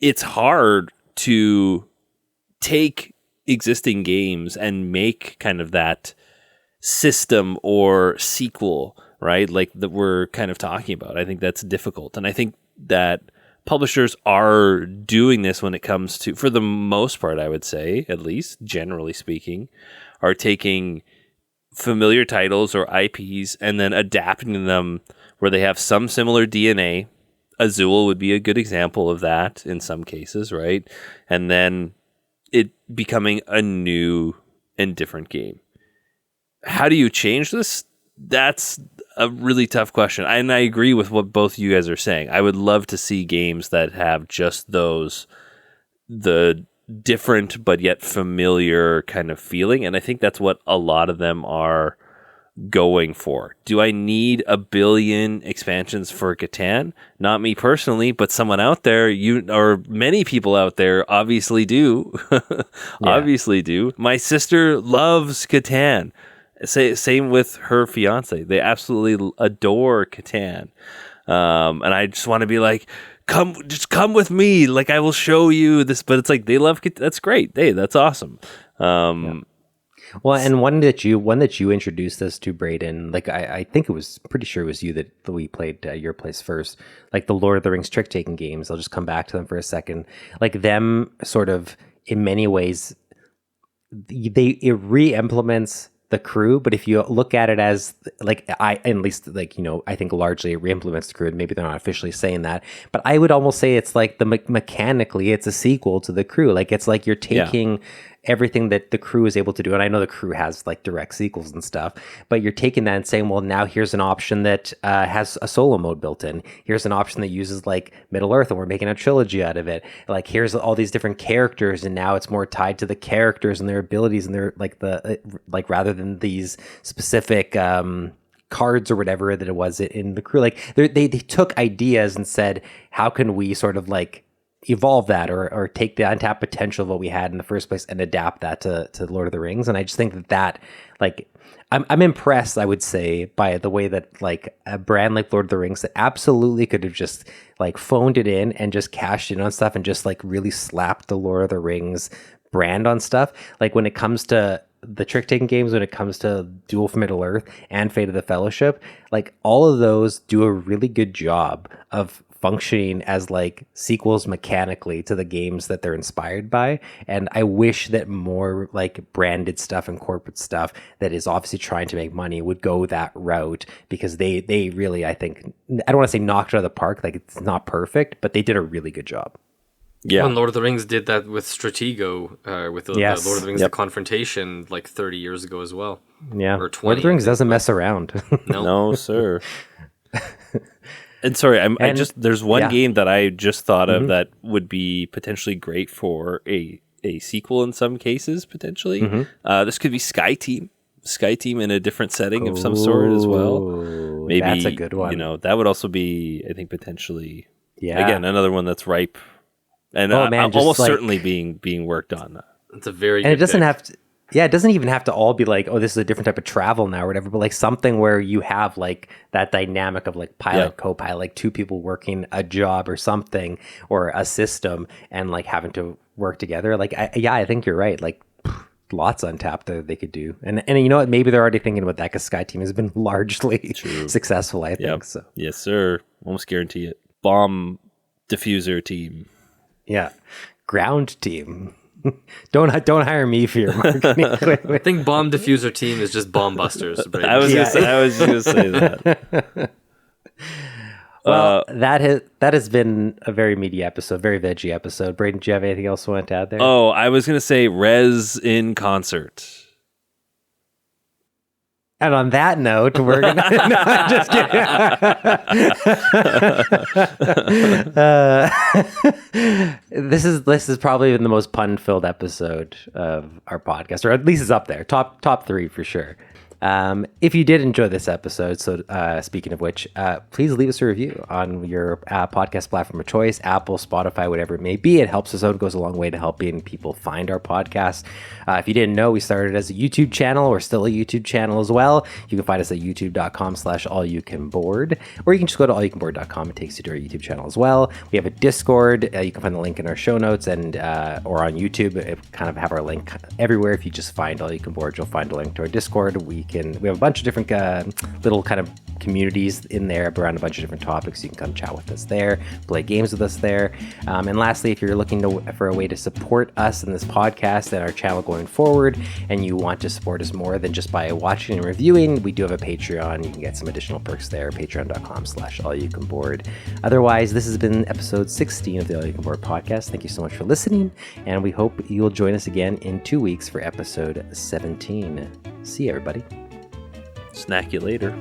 it's hard to take existing games and make kind of that system or sequel, right? Like that we're kind of talking about. I think that's difficult. And I think that publishers are doing this when it comes to, for the most part, I would say, at least generally speaking, are taking familiar titles or IPs and then adapting them where they have some similar DNA. Azul would be a good example of that in some cases, right? And then it becoming a new and different game. How do you change this? That's a really tough question. And I agree with what both you guys are saying. I would love to see games that have just the different but yet familiar kind of feeling. And I think that's what a lot of them are going for. Do I need 1 billion expansions for Catan? Not me personally, but someone out there, or many people out there obviously do. Obviously do. My sister loves Catan. Same with her fiance. They absolutely adore Catan. And I just want to be like, come with me. Like, I will show you this. But it's like, they love Catan. That's great. Hey, that's awesome. Well, and one that you introduced us to, Braiden, like I think it was pretty sure it was you that we played at your place first, like the Lord of the Rings trick-taking games. I'll just come back to them for a second. Like them sort of, in many ways, it re-implements the crew, but if you look at it as like, at least like, you know, I think largely it re-implements the crew, and maybe they're not officially saying that, but I would almost say it's like mechanically it's a sequel to the crew. Like it's like you're taking everything that the crew is able to do, and I know the crew has like direct sequels and stuff, but you're taking that and saying, well, now here's an option that has a solo mode built in. Here's an option that uses like Middle Earth, and we're making a trilogy out of it. Like here's all these different characters, and now it's more tied to the characters and their abilities, and their like like rather than these specific cards or whatever that it was in the crew. Like they took ideas and said, how can we sort of like evolve that or take the untapped potential of what we had in the first place and adapt that to Lord of the Rings. And I just think that like I'm impressed, I would say, by the way that like a brand like Lord of the Rings that absolutely could have just like phoned it in and just cashed in on stuff and just like really slapped the Lord of the Rings brand on stuff. Like when it comes to the trick-taking games, when it comes to Duel for Middle Earth and Fate of the Fellowship, like all of those do a really good job of functioning as like sequels mechanically to the games that they're inspired by. And I wish that more like branded stuff and corporate stuff that is obviously trying to make money would go that route, because they really, I think, I don't want to say knocked it out of the park, like it's not perfect, but they did a really good job. Yeah, and Lord of the Rings did that with Stratego, with the Lord of the Rings The Confrontation, like 30 years ago as well. Yeah, or 20. Lord of the Rings doesn't mess around. No, sir. And sorry, there's one game that I just thought of that would be potentially great for a sequel in some cases, potentially. This could be Sky Team in a different setting of some sort as well. Maybe that's a good one. You know, that would also be, I think, potentially, yeah, again, another one that's ripe and just almost like- certainly being worked on. It's a very And good it doesn't pick. have to. Yeah, it doesn't even have to all be like, oh, this is a different type of travel now or whatever, but like something where you have like that dynamic of like pilot, co-pilot, like two people working a job or something or a system and like having to work together. Like, I think you're right. Like lots untapped that they could do. And you know what? Maybe they're already thinking about that because Sky Team has been largely successful, I think. So Yes, sir. Almost guarantee it. Bomb diffuser team. yeah. Ground Team. Don't hire me for your marketing. I think bomb diffuser team is just bomb busters. Braiden. I was gonna say that. Well, that has been a very meaty episode, very veggie episode. Braiden, do you have anything else you want to add there? Oh, I was gonna say Rez in concert. And on that note, we're gonna. No, I'm just kidding. This is probably been the most pun-filled episode of our podcast, or at least it's up there, top 3 for sure. If you did enjoy this episode, so speaking of which, please leave us a review on your podcast platform of choice, Apple, Spotify, whatever it may be. It helps us out. It goes a long way to helping people find our podcast. If you didn't know, we started as a YouTube channel. We're still a YouTube channel as well. You can find us at youtube.com/allyoucanboard, or you can just go to allyoucanboard.com. It takes you to our YouTube channel as well. We have a Discord. You can find the link in our show notes and or on YouTube. It kind of have our link everywhere. If you just find All You Can Board, you'll find a link to our Discord. We have a bunch of different little kind of communities in there around a bunch of different topics. You can come chat with us there, play games with us there. And lastly, if you're looking for a way to support us in this podcast and our channel going forward, and you want to support us more than just by watching and reviewing, we do have a Patreon. You can get some additional perks there, patreon.com/allyoucanboard. Otherwise, this has been episode 16 of the All You Can Board podcast. Thank you so much for listening, and we hope you'll join us again in 2 weeks for episode 17. See you, everybody. Snack you later.